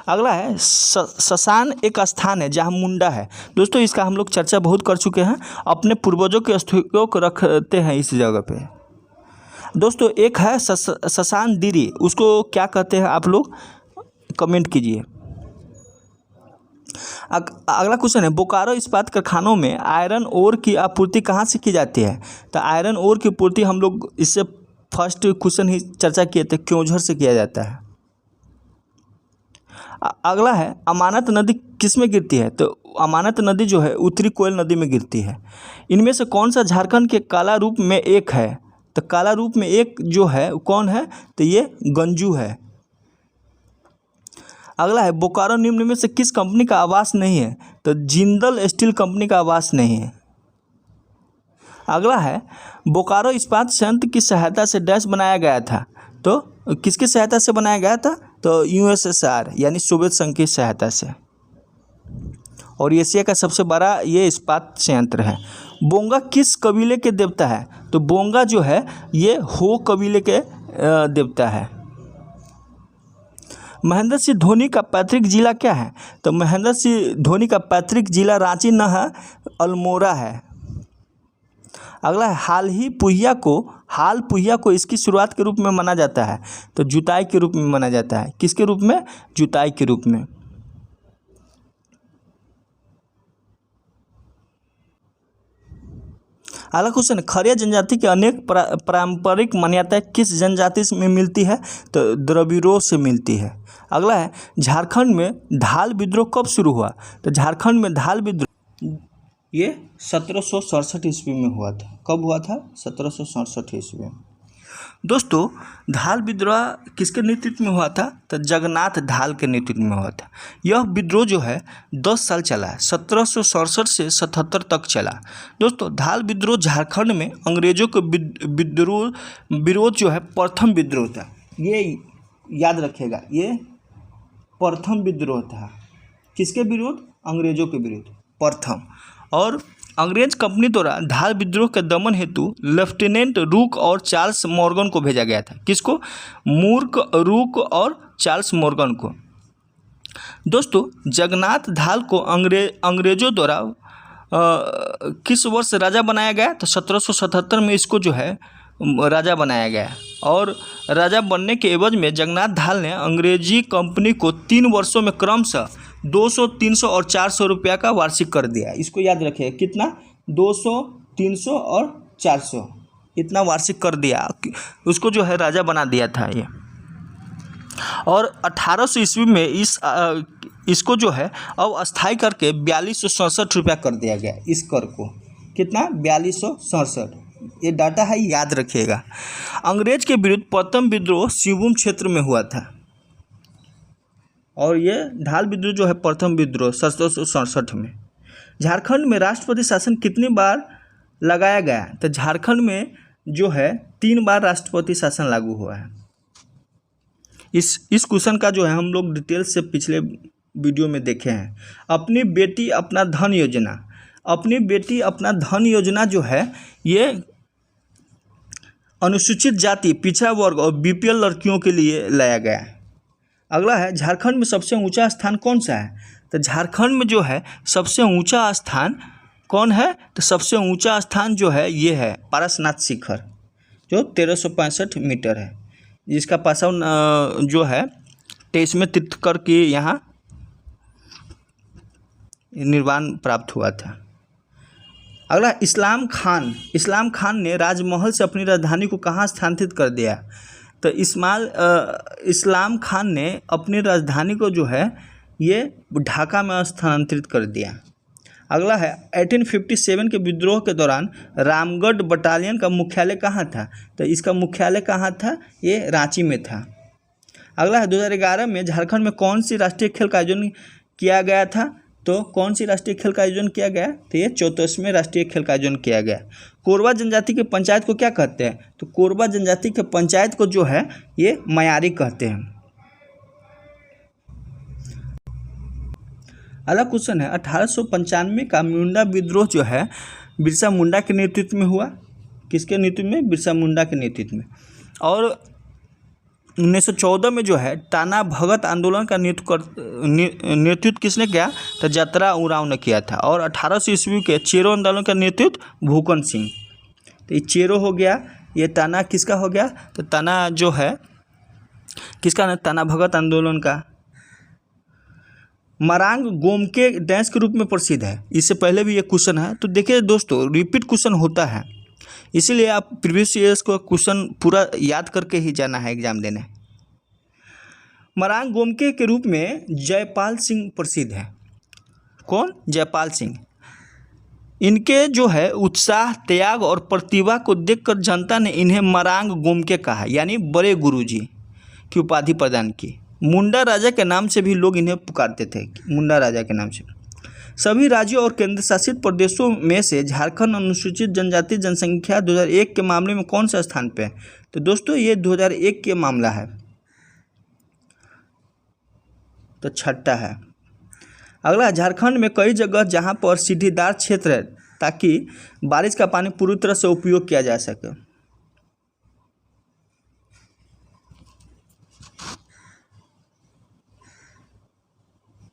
अगला है शशान एक स्थान है जहाँ मुंडा है। दोस्तों इसका हम लोग चर्चा बहुत कर चुके हैं, अपने पूर्वजों के अस्थियों को रखते हैं इस जगह पे। दोस्तों एक है शशान दिरी, उसको क्या कहते हैं आप लोग कमेंट कीजिए। अगला क्वेश्चन है बोकारो इस्पात कारखानों में आयरन ओर की आपूर्ति कहाँ से की जाती है? तो आयरन ओर की आपूर्ति हम लोग इससे फर्स्ट क्वेश्चन ही चर्चा किए थे, क्योंझर से किया जाता है। अगला है अमानत नदी किस में गिरती है? तो अमानत नदी जो है उत्तरी कोयल नदी में गिरती है। इनमें से कौन सा झारखंड के काला रूप में एक है? तो काला रूप में एक जो है कौन है? तो ये गंजू है। अगला है बोकारो निम्न में से किस कंपनी का आवास नहीं है? तो जिंदल स्टील कंपनी का आवास नहीं है। अगला है बोकारो इस्पात संयंत्र की सहायता से डैश बनाया गया था। तो किसकी सहायता से बनाया गया था? तो यूएसएसआर यानी सोवियत संघ की सहायता से। और एशिया का सबसे बड़ा ये इस्पात संयंत्र है। बोंगा किस कबीले के देवता है? तो बोंगा जो है ये हो कबीले के देवता है। महेंद्र सिंह धोनी का पैतृक जिला क्या है? तो महेंद्र सिंह धोनी का पैतृक जिला रांची न है, अल्मोड़ा है। अगला है हाल पुहिया को इसकी शुरुआत के रूप में माना जाता है। तो जुताई के रूप में माना जाता है। किसके रूप में? जुताई के रूप में। अगला क्वेश्चन, खरिया जनजाति के अनेक पारंपरिक मान्यताएं किस जनजाति में मिलती है? तो द्रविड़ों से मिलती है। अगला है झारखंड में धाल विद्रोह कब शुरू हुआ? तो झारखंड में धाल विद्रोह ये 1767 ईस्वी में हुआ था। कब हुआ था? 1767 ईस्वी में। दोस्तों धाल विद्रोह किसके नेतृत्व में हुआ था? तो जगन्नाथ धाल के नेतृत्व में हुआ था। यह विद्रोह जो है 10 साल चला है, 1767 से 77 तक चला। दोस्तों धाल विद्रोह झारखंड में अंग्रेजों के विरोध जो है प्रथम विद्रोह था। ये याद रखिएगा, ये प्रथम विद्रोह था। किसके विरोध? अंग्रेजों के विरोध प्रथम। और अंग्रेज कंपनी द्वारा धाल विद्रोह के दमन हेतु लेफ्टिनेंट रूक और चार्ल्स मॉर्गन को भेजा गया था। किसको? रूक और चार्ल्स मॉर्गन को। दोस्तों जगन्नाथ धाल को अंग्रेजों द्वारा किस वर्ष राजा बनाया गया? तो 1777 में इसको जो है राजा बनाया गया। और राजा बनने के एवज में जगन्नाथ धाल ने अंग्रेजी कंपनी को 3 वर्षों में क्रमशः 200, 300 और 400 रुपया का वार्षिक कर दिया। इसको याद रखिए, कितना? 200, 300 और 400 इतना वार्षिक कर दिया। उसको जो है राजा बना दिया था ये। और 1800 ईस्वी में इसको जो है अब अस्थायी करके 4267 रुपया कर दिया गया। इस कर को कितना? 4267। ये डाटा है, याद रखिएगा। अंग्रेज के विरुद्ध प्रथम विद्रोह सिंहभूम क्षेत्र में हुआ था। और ये धाल विद्रोह जो है प्रथम विद्रोह 1767 में। झारखंड में राष्ट्रपति शासन कितनी बार लगाया गया? तो झारखंड में जो है 3 बार राष्ट्रपति शासन लागू हुआ है। इस क्वेश्चन का जो है हम लोग डिटेल से पिछले वीडियो में देखे हैं। अपनी बेटी अपना धन योजना, अपनी बेटी अपना धन योजना जो है ये अनुसूचित जाति, पिछड़ा वर्ग और बीपीएल लड़कियों के लिए लाया गया है। अगला है झारखंड में सबसे ऊंचा स्थान कौन सा है? तो झारखंड में जो है सबसे ऊंचा स्थान कौन है? तो सबसे ऊंचा स्थान जो है ये है पारसनाथ शिखर, जो 1365 मीटर है, जिसका पासावन जो है 23वें तीर्थंकर के यहाँ निर्वाण प्राप्त हुआ था। अगला इस्लाम खान ने राजमहल से अपनी राजधानी को कहाँ स्थानांतरित कर दिया? तो इस्लाम खान ने अपनी राजधानी को जो है ये ढाका में स्थानांतरित कर दिया। अगला है 1857 के विद्रोह के दौरान रामगढ़ बटालियन का मुख्यालय कहाँ था? तो इसका मुख्यालय कहाँ था? ये रांची में था। अगला है 2011 में झारखंड में कौन सी राष्ट्रीय खेल का आयोजन किया गया था? तो कौन सी राष्ट्रीय खेल का आयोजन किया गया? तो ये 34वें राष्ट्रीय खेल का आयोजन किया गया। कोरबा जनजाति के पंचायत को क्या कहते हैं? तो कोरबा जनजाति के पंचायत को जो है ये मयारी कहते हैं। अगला क्वेश्चन है 1895 का मुंडा विद्रोह जो है बिरसा मुंडा के नेतृत्व में हुआ। किसके नेतृत्व में? बिरसा मुंडा के नेतृत्व में। और 1914 में जो है टाना भगत आंदोलन का नेतृत्व किसने किया? तो जतरा उरांव ने किया था। और 1800 ईस्वी के चेरो आंदोलन का नेतृत्व भूकन सिंह। तो ये चेरो हो गया, ये टाना किसका हो गया? तो टाना जो है किसका? टाना भगत आंदोलन का। मरांग गोमके डैश के रूप में प्रसिद्ध है। इससे पहले भी ये क्वेश्चन है, तो देखिए दोस्तों रिपीट क्वेश्चन होता है, इसीलिए आप प्रीवियस ईयर्स को क्वेश्चन पूरा याद करके ही जाना है एग्जाम देने। मरांग गोमके के रूप में जयपाल सिंह प्रसिद्ध है। कौन? जयपाल सिंह। इनके जो है उत्साह, त्याग और प्रतिभा को देखकर जनता ने इन्हें मरांग गोमके कहा, यानी बड़े गुरुजी की उपाधि प्रदान की। मुंडा राजा के नाम से भी लोग इन्हें पुकारते थे, मुंडा राजा के नाम से। सभी राज्यों और केंद्र शासित प्रदेशों में से झारखंड अनुसूचित जनजाति जनसंख्या 2001 के मामले में कौन सा स्थान पे है? तो दोस्तों ये 2001 के मामला है, तो छठा है। अगला, झारखंड में कई जगह जहां पर सीढ़ीदार क्षेत्र है ताकि बारिश का पानी पूरी तरह से उपयोग किया जा सके।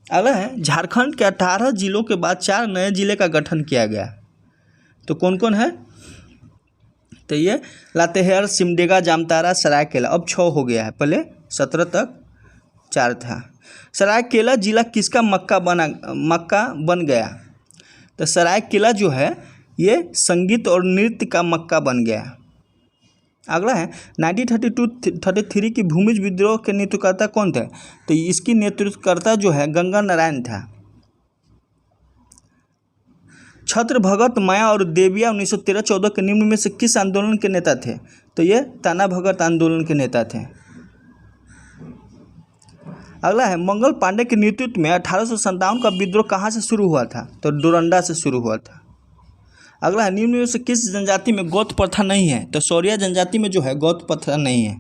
अगला है, झारखंड के 18 जिलों के बाद 4 नए जिले का गठन किया गया। तो कौन कौन है? तो ये लातेहार, सिमडेगा, जामताड़ा, सरायकेला। अब 6 हो गया है, पहले 17 तक 4 था। सरायकेला जिला किसका मक्का बन गया? तो सरायकेला जो है ये संगीत और नृत्य का मक्का बन गया। अगला है, 1932-33 की भूमिज विद्रोह के नेतृत्वकर्ता कौन थे? तो इसकी नेतृत्वकर्ता जो है गंगा नारायण था। छत्र भगत, माया और देविया 1913-14 के निम्न में से किस आंदोलन के नेता थे? तो ये टाना भगत आंदोलन के नेता थे। अगला है, मंगल पांडे के नेतृत्व में 1857 का विद्रोह कहाँ से शुरू हुआ था? तो डोरंडा से शुरू हुआ था। अगला है, निम्न में से किस जनजाति में गौत प्रथा नहीं है? तो सौरिया जनजाति में जो है गौत प्रथा नहीं है।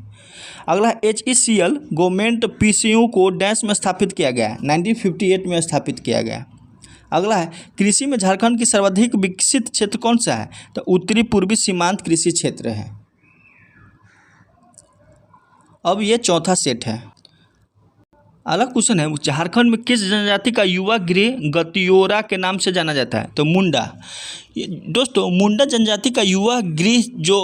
अगला है, HECL गवर्नमेंट PCU को डैश में स्थापित किया गया है, 1958 में स्थापित किया गया। अगला है, कृषि में झारखंड की सर्वाधिक विकसित क्षेत्र कौन सा है? तो उत्तरी पूर्वी सीमांत कृषि क्षेत्र है। अब ये चौथा सेट है। अगला क्वेश्चन है, झारखंड में किस जनजाति का युवा गृह गतियोरा के नाम से जाना जाता है? तो मुंडा। दोस्तों मुंडा जनजाति का युवा गृह जो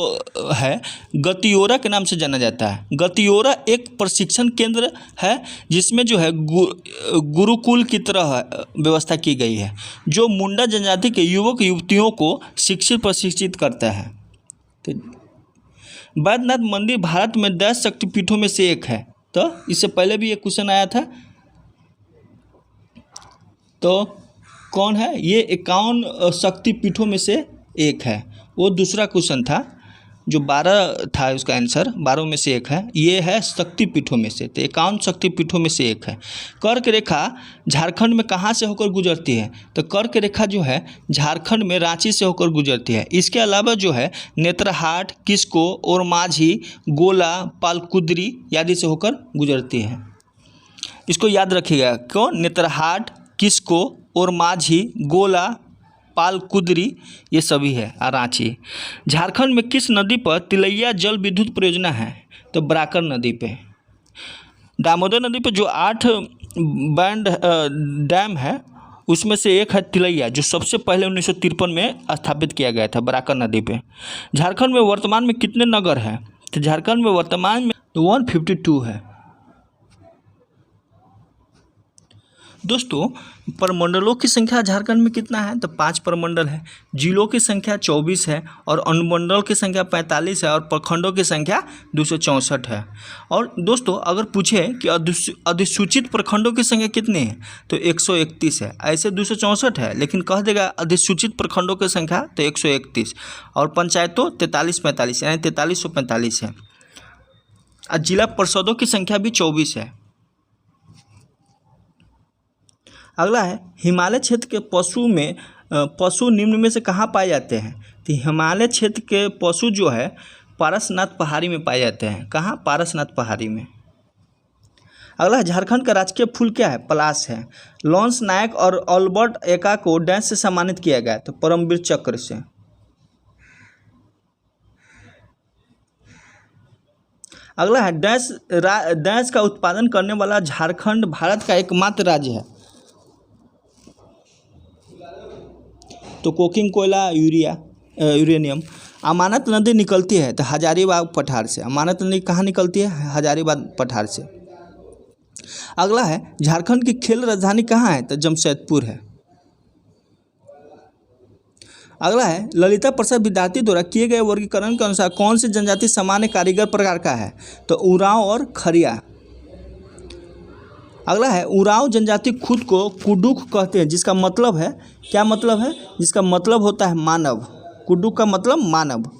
है गतियोरा के नाम से जाना जाता है। गतियोरा एक प्रशिक्षण केंद्र है जिसमें जो है गुरुकुल की तरह व्यवस्था की गई है, जो मुंडा जनजाति के युवक युवतियों को प्रशिक्षित करता है। तो बैद्यनाथ मंदिर भारत में 10 शक्तिपीठों में से एक है। तो इससे पहले भी एक क्वेश्चन आया था, तो कौन है? ये 51 शक्तिपीठों में से एक है। वो दूसरा क्वेश्चन था जो 12 था, उसका आंसर 12 में से एक है। ये है शक्तिपीठों में से, तो 51 शक्तिपीठों में से एक है। कर्क रेखा झारखंड में कहाँ से होकर गुजरती है? तो कर्क रेखा जो है झारखंड में रांची से होकर गुजरती है। इसके अलावा जो है नेत्रहाट, किस्को और माझी, गोला, पालकुदरी आदि से होकर गुजरती है। इसको याद रखिएगा, क्यों? नेत्रहाट, किस्को और माझी, गोला, पालकुदरी ये सभी है रांची। झारखंड में किस नदी पर तिलैया जल विद्युत परियोजना है? तो बराकर नदी पे। दामोदर नदी पे जो 8 बैंड डैम है उसमें से एक है तिलैया, जो सबसे पहले 1953 में स्थापित किया गया था बराकर नदी पे। झारखंड में वर्तमान में कितने नगर हैं? तो झारखंड में वर्तमान में 152 है। दोस्तों प्रमंडलों की संख्या झारखंड में कितना है? तो 5 प्रमंडल है। जिलों की संख्या 24 है और अनुमंडल की संख्या 45 है और प्रखंडों की संख्या 264 है। और दोस्तों अगर पूछे कि अधिसूचित प्रखंडों की संख्या कितनी है? तो 131 है। ऐसे 264 है, लेकिन कह देगा अधिसूचित प्रखंडों की संख्या तो 131 और पंचायतों 4345 यानी 4345 है। और जिला परिषदों की संख्या भी 24 है। अगला है, हिमालय क्षेत्र के पशु निम्न में से कहाँ पाए जाते हैं? तो हिमालय क्षेत्र के पशु जो है पारसनाथ पहाड़ी में पाए जाते हैं। कहाँ? पारसनाथ पहाड़ी में। अगला है झारखंड का राजकीय फूल क्या है? पलाश है। लॉन्स नायक और अल्बर्ट एक्का को डैश से सम्मानित किया गया? तो परमवीर चक्र से। अगला है डैश का उत्पादन करने वाला झारखंड भारत का एकमात्र राज्य है? तो कोकिंग, कोयला, यूरेनियम। अमानत नदी निकलती है? तो हजारीबाग पठार से। अमानत नदी कहाँ निकलती है? हजारीबाग पठार से। अगला है झारखंड की खेल राजधानी कहाँ है? तो जमशेदपुर है। अगला है ललिता प्रसाद विद्यार्थी द्वारा किए गए वर्गीकरण के अनुसार कौन सी जनजाति सामान्य कारीगर प्रकार का है? तो उरांव और खरिया। अगला है उरांव जनजाति खुद को कुडुख कहते हैं, जिसका मतलब है, क्या मतलब है? जिसका मतलब होता है मानव। कुडुख का मतलब मानव।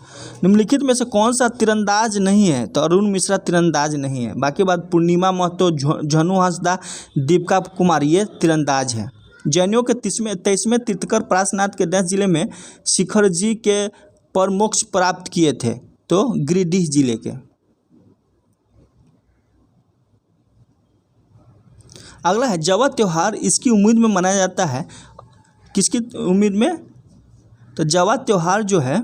निम्नलिखित में से कौन सा तीरंदाज नहीं है? तो अरुण मिश्रा तीरंदाज नहीं है। बाकी बात पूर्णिमा महतो, झनु हांसदा, दीपिका कुमार ये तीरंदाज है। जैनियों के 23वें तीर्थंकर पार्श्वनाथ के डैश जिले में शिखर जी के पर मोक्ष प्राप्त किए थे? तो गिरिडीह जिले के। अगला है जवा त्यौहार इसकी उम्मीद में मनाया जाता है? किसकी उम्मीद में? तो जवा त्यौहार जो है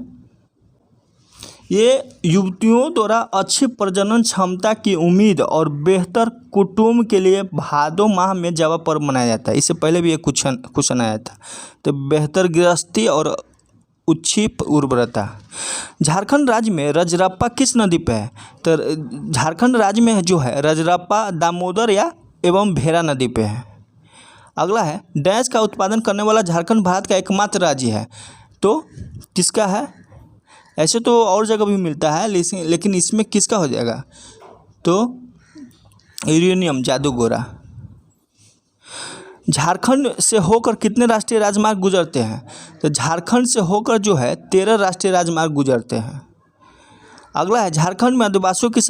ये युवतियों द्वारा अच्छी प्रजनन क्षमता की उम्मीद और बेहतर कुटुंब के लिए भादो माह में जवा पर्व मनाया जाता है। इससे पहले भी एक क्वेश्चन आया था। तो बेहतर गृहस्थी और अच्छी उर्वरता। झारखंड राज्य में रजरप्पा किस नदी पे है? तो झारखंड राज्य में जो है रजरप्पा दामोदर या एवं भेरा नदी पे है। अगला है डैश का उत्पादन करने वाला झारखंड भारत का एकमात्र राज्य है? तो किसका है? ऐसे तो और जगह भी मिलता है, लेकिन इसमें किसका हो जाएगा? तो यूरेनियम, जादूगोरा। झारखंड से होकर कितने राष्ट्रीय राजमार्ग गुजरते हैं? तो झारखंड से होकर जो है 13 राष्ट्रीय राजमार्ग गुजरते हैं। अगला है झारखंड में आदिवासियों की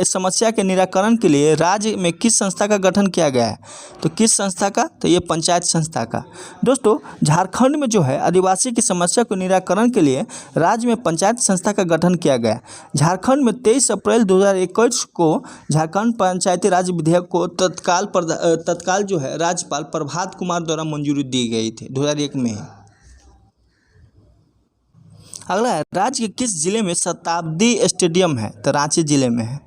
समस्या के निराकरण के लिए राज्य में किस संस्था का गठन किया गया है? तो किस संस्था का? तो ये पंचायत संस्था का। दोस्तों झारखंड में जो है आदिवासी की समस्या को निराकरण के लिए राज्य में पंचायत संस्था का गठन किया गया। झारखंड में 23 अप्रैल 2021 को झारखंड पंचायती राज विधेयक को तत्काल जो है राज्यपाल प्रभात कुमार द्वारा मंजूरी दी गई थी 2001 में ही। अगला है राज्य के किस जिले में शताब्दी स्टेडियम है? तो रांची जिले में है।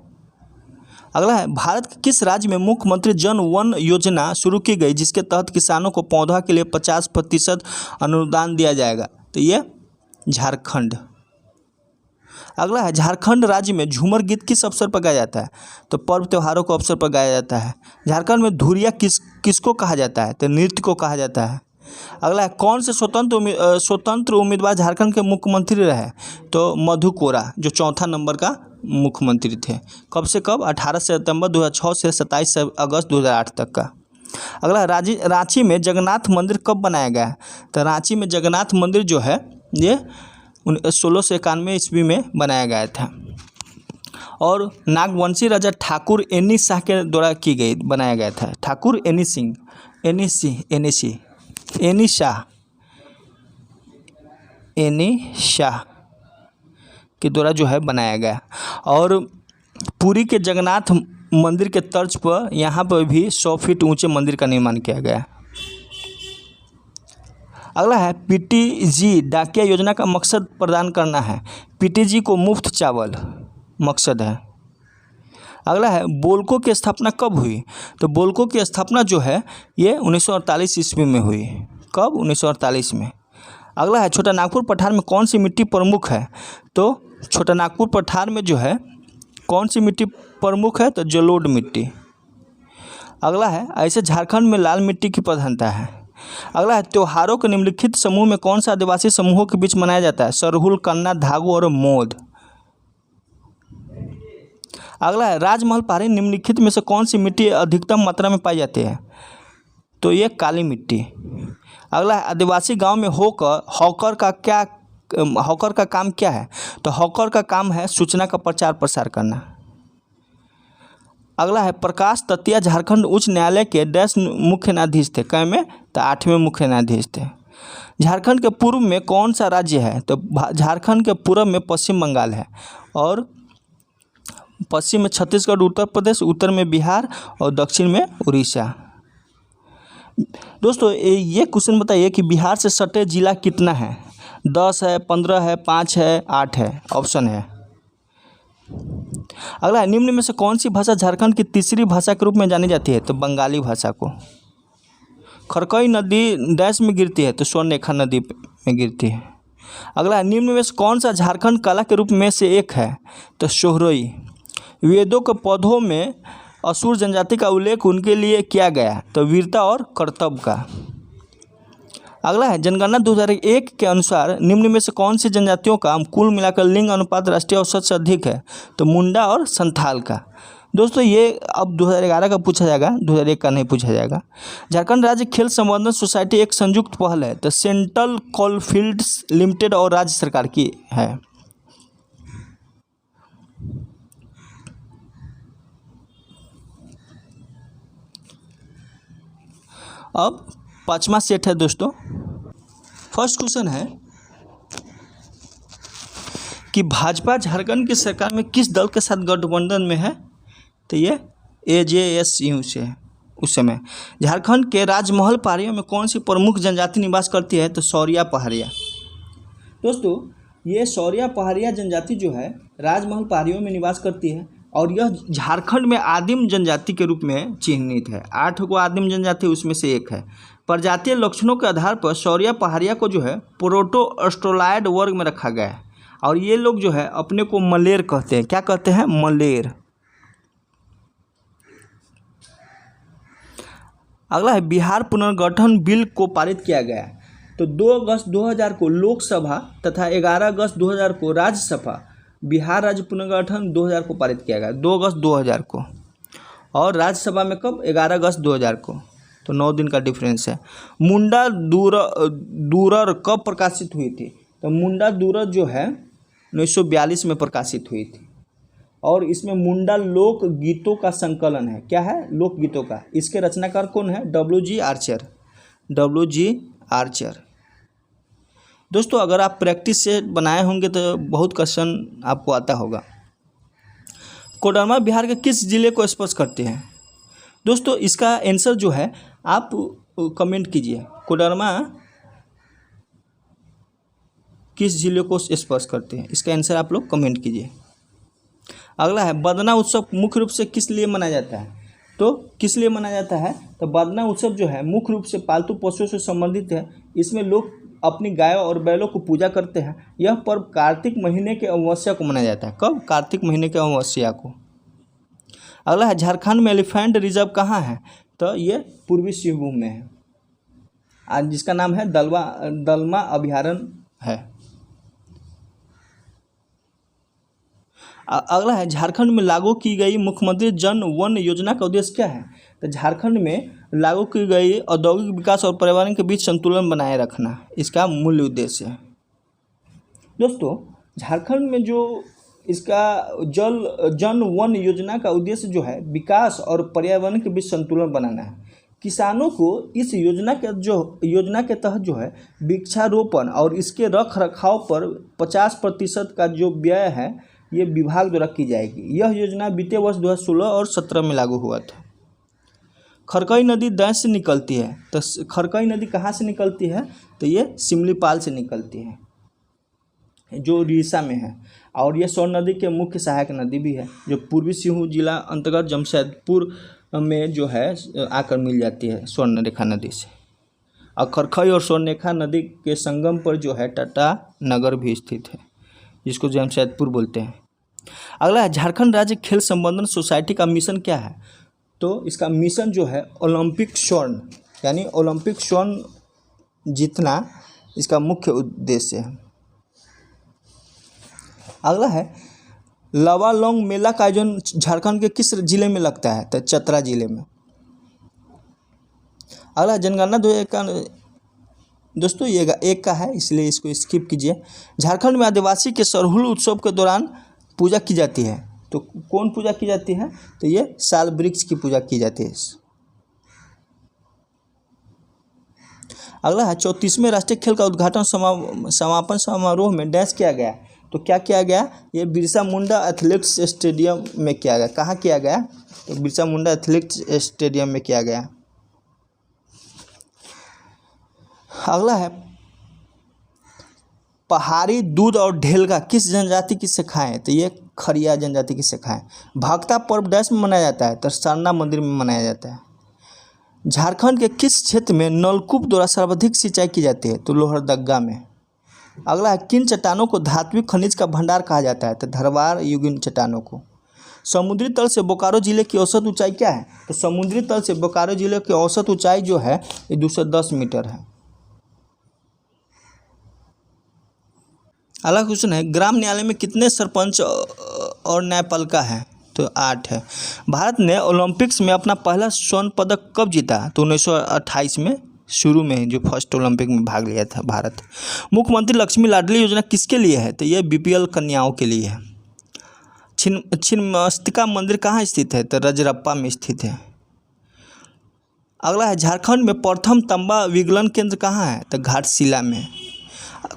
अगला है भारत के किस राज्य में मुख्यमंत्री जन वन योजना शुरू की गई, जिसके तहत किसानों को पौधा के लिए 50% अनुदान दिया जाएगा? तो ये झारखंड। अगला है झारखंड राज्य में झूमर गीत किस अवसर पर गाया जाता है? तो पर्व त्योहारों को अवसर पर गाया जाता है। झारखंड में धुरिया किसको कहा जाता है? तो नृत्य को कहा जाता है। अगला है कौन से स्वतंत्र उम्मीदवार झारखंड के मुख्यमंत्री रहे? तो मधु कोरा, जो 4था नंबर का मुख्यमंत्री थे। कब से कब? 18 सितंबर 2006 से 27 अगस्त 2008 तक का। अगला रांची में जगन्नाथ मंदिर कब बनाया गया? तो रांची में जगन्नाथ मंदिर जो है ये 1691 ईस्वी में बनाया गया था और नागवंशी राजा ठाकुर एनी शाह के द्वारा बनाया गया था। ठाकुर एनी शाह के द्वारा जो है बनाया गया। और पुरी के जगन्नाथ मंदिर के तर्ज पर यहाँ पर भी 100 फीट ऊंचे मंदिर का निर्माण किया गया। अगला है पीटीजी डाकिया योजना का मकसद प्रदान करना है। पीटीजी को मुफ्त चावल मकसद है। अगला है बोलको की स्थापना कब हुई? तो बोलको की स्थापना जो है ये 1948 ईस्वी में हुई। कब? 1948 में। अगला है छोटा नागपुर पठार में कौन सी मिट्टी प्रमुख है? तो छोटा नागपुर पठार में जो है कौन सी मिट्टी प्रमुख है? तो जलोढ़ मिट्टी। अगला है ऐसे झारखंड में लाल मिट्टी की प्रधानता है। अगला है त्योहारों के निम्नलिखित समूह में कौन सा आदिवासी समूहों के बीच मनाया जाता है? सरहुल, कन्ना, धागो और मोद। अगला है राजमहल पहाड़ी निम्नलिखित में से कौन सी मिट्टी अधिकतम मात्रा में पाई जाती है? तो ये काली मिट्टी। अगला है आदिवासी गांव में हॉकर का काम क्या है? तो हॉकर का काम है सूचना का प्रचार प्रसार करना। अगला है प्रकाश ततिया झारखंड उच्च न्यायालय के डैश मुख्य न्यायाधीश थे? कै में? तो 8वें मुख्य न्यायाधीश थे। झारखंड के पूर्व में कौन सा राज्य है? तो झारखंड के पूर्व में पश्चिम बंगाल है और पश्चिम में छत्तीसगढ़, उत्तर प्रदेश, उत्तर में बिहार और दक्षिण में उड़ीसा। दोस्तों ये क्वेश्चन बताइए कि बिहार से सटे जिला कितना है? 10 है, 15 है, 5 है, 8 है। ऑप्शन है। अगला है, निम्न में से कौन सी भाषा झारखंड की तीसरी भाषा के रूप में जानी जाती है? तो बंगाली भाषा को। खरकई नदी डैश में गिरती है? तो स्वर्णरेखा नदी में गिरती है। अगला है, निम्न में से कौन सा झारखंड कला के रूप में से एक है? तो सोहरई। वेदों के पौधों में असुर जनजाति का उल्लेख उनके लिए किया गया? तो वीरता और कर्तव्य का। अगला है, जनगणना 2001 के अनुसार निम्न में से कौन सी जनजातियों का कुल मिलाकर लिंग अनुपात राष्ट्रीय औसत से अधिक है? तो मुंडा और संथाल का। दोस्तों ये अब 2011 का पूछा जाएगा, 2001 का नहीं पूछा जाएगा। झारखंड राज्य खेल संवर्धन सोसाइटी एक संयुक्त पहल है? तो सेंट्रल कोलफील्ड्स लिमिटेड और राज्य सरकार की है। अब 5वां सेट है दोस्तों। फर्स्ट क्वेश्चन है कि भाजपा झारखंड की सरकार में किस दल के साथ गठबंधन में है? तो ये AJSU से है। उस समय झारखंड के राजमहल पहाड़ियों में कौन सी प्रमुख जनजाति निवास करती है? तो सौरिया पहाड़िया। दोस्तों ये सौरिया पहाड़िया जनजाति जो है राजमहल पहाड़ियों में निवास करती है और यह झारखंड में आदिम जनजाति के रूप में चिन्हित है। 8 को आदिम जनजाति उसमें से एक है। प्रजातीय लक्षणों के आधार पर सौरिया पहाड़िया को जो है प्रोटो ऑस्ट्रोलाइड वर्ग में रखा गया है और ये लोग जो है अपने को मलेर कहते हैं। क्या कहते हैं? मलेर। अगला है, बिहार पुनर्गठन बिल को पारित किया गया है? तो 2 अगस्त 2000 को लोकसभा तथा 11 अगस्त 2000 को राज्यसभा बिहार राज्य पुनर्गठन 2000 को पारित किया गया। 2 अगस्त 2000 को। और राज्यसभा में कब? 11 अगस्त 2000 को। तो 9 दिन का डिफरेंस है। मुंडा दूरर कब प्रकाशित हुई थी? तो मुंडा दूरर जो है 1942 में प्रकाशित हुई थी और इसमें मुंडा लोक गीतों का संकलन है। क्या है? लोक गीतों का। इसके रचनाकार कौन है? WG Archer. WG Archer. दोस्तों अगर आप प्रैक्टिस से बनाए होंगे तो बहुत क्वेश्चन आपको आता होगा। कोडरमा बिहार के किस जिले को स्पर्श करते हैं? दोस्तों इसका आंसर जो है आप कमेंट कीजिए। कोडरमा किस जिले को स्पर्श करते हैं? इसका आंसर आप लोग कमेंट कीजिए। अगला है, बदना उत्सव मुख्य रूप से किस लिए मनाया जाता है? तो किस लिए मनाया जाता है? तो बदना उत्सव जो है मुख्य रूप से पालतू पशुओं से संबंधित है। इसमें लोग अपनी गायों और बैलों को पूजा करते हैं। यह पर्व कार्तिक महीने के अमावस्या को मनाया जाता है। कब? कार्तिक महीने के अमावस्या को। अगला है, झारखंड में एलिफेंट रिजर्व कहाँ है? तो ये पूर्वी सिंहभूम में है आज, जिसका नाम है दलमा अभयारण्य है। अगला है, झारखंड में लागू की गई मुख्यमंत्री जन वन योजना का उद्देश्य क्या है? तो झारखंड में लागू की गई औद्योगिक विकास और पर्यावरण के बीच संतुलन बनाए रखना इसका मूल उद्देश्य है। दोस्तों झारखंड में जो इसका जन वन योजना का उद्देश्य जो है विकास और पर्यावरण के बीच संतुलन बनाना है। किसानों को इस योजना के तहत जो है वृक्षारोपण और इसके रख रखाव पर 50% का जो व्यय है ये विभाग द्वारा की जाएगी। यह योजना बीते वर्ष 2016 और 17 में लागू हुआ था। खरकई नदी डैश से निकलती है? तो खरकई नदी कहाँ से निकलती है? तो ये सिमलीपाल से निकलती है जो उड़ीसा में है और यह सोन नदी के मुख्य सहायक नदी भी है जो पूर्वी सिंहभूम जिला अंतर्गत जमशेदपुर में जो है आकर मिल जाती है स्वर्णरेखा नदी से। और खरखई और स्वर्णरेखा नदी के संगम पर जो है टाटा नगर भी स्थित है जिसको जमशेदपुर बोलते हैं। अगला है, झारखंड राज्य खेल संवर्धन सोसाइटी का मिशन क्या है? तो इसका मिशन जो है ओलंपिक स्वर्ण यानी ओलंपिक स्वर्ण जीतना इसका मुख्य उद्देश्य है। अगला है, लवालोंग मेला का आयोजन झारखंड के किस जिले में लगता है? तो चतरा जिले में। अगला जनगणना 2001 का दोस्तों ये एक का है इसलिए इसको स्किप कीजिए। झारखंड में आदिवासी के सरहुल उत्सव के दौरान पूजा की जाती है तो कौन पूजा की जाती है? तो ये साल वृक्ष की पूजा की जाती है। अगला है, 34वें राष्ट्रीय खेल का उद्घाटन समापन समारोह में डैश किया गया। तो क्या किया गया, ये बिरसा मुंडा एथलेटिक्स स्टेडियम में किया गया। कहाँ किया गया, तो बिरसा मुंडा एथलेटिक्स स्टेडियम में किया गया। अगला है पहाड़ी दूध और ढेलगा किस जनजाति की शाखाएं, तो ये खरिया जनजाति की शाखाएं। भक्ता पर्व डैश में मनाया जाता है, तो सरना मंदिर में मनाया जाता है। झारखंड के किस क्षेत्र में नलकूप द्वारा सर्वाधिक सिंचाई की जाती है, तो लोहरदगा में। अगला है किन चट्टानों को धात्विक खनिज का भंडार कहा जाता है, तो धरवार युगीन चट्टानों को। समुद्री तल से बोकारो जिले की औसत ऊंचाई क्या है, तो समुद्री तल से बोकारो जिले की औसत ऊंचाई जो है ये 210 मीटर है। अगला क्वेश्चन है ग्राम न्यायालय में कितने सरपंच और न्यायपालिका है, तो 8 है। भारत ने ओलंपिक्स में अपना पहला स्वर्ण पदक कब जीता, तो 1928 में, शुरू में जो फर्स्ट ओलंपिक में भाग लिया था भारत। मुख्यमंत्री लक्ष्मी लाडली योजना किसके लिए है, तो ये बीपीएल कन्याओं के लिए है। छिन्नमस्तिका मंदिर कहाँ स्थित है, तो रजरप्पा में स्थित है। अगला है झारखंड में प्रथम तांबा विगलन केंद्र कहाँ है, तो घाटशिला में।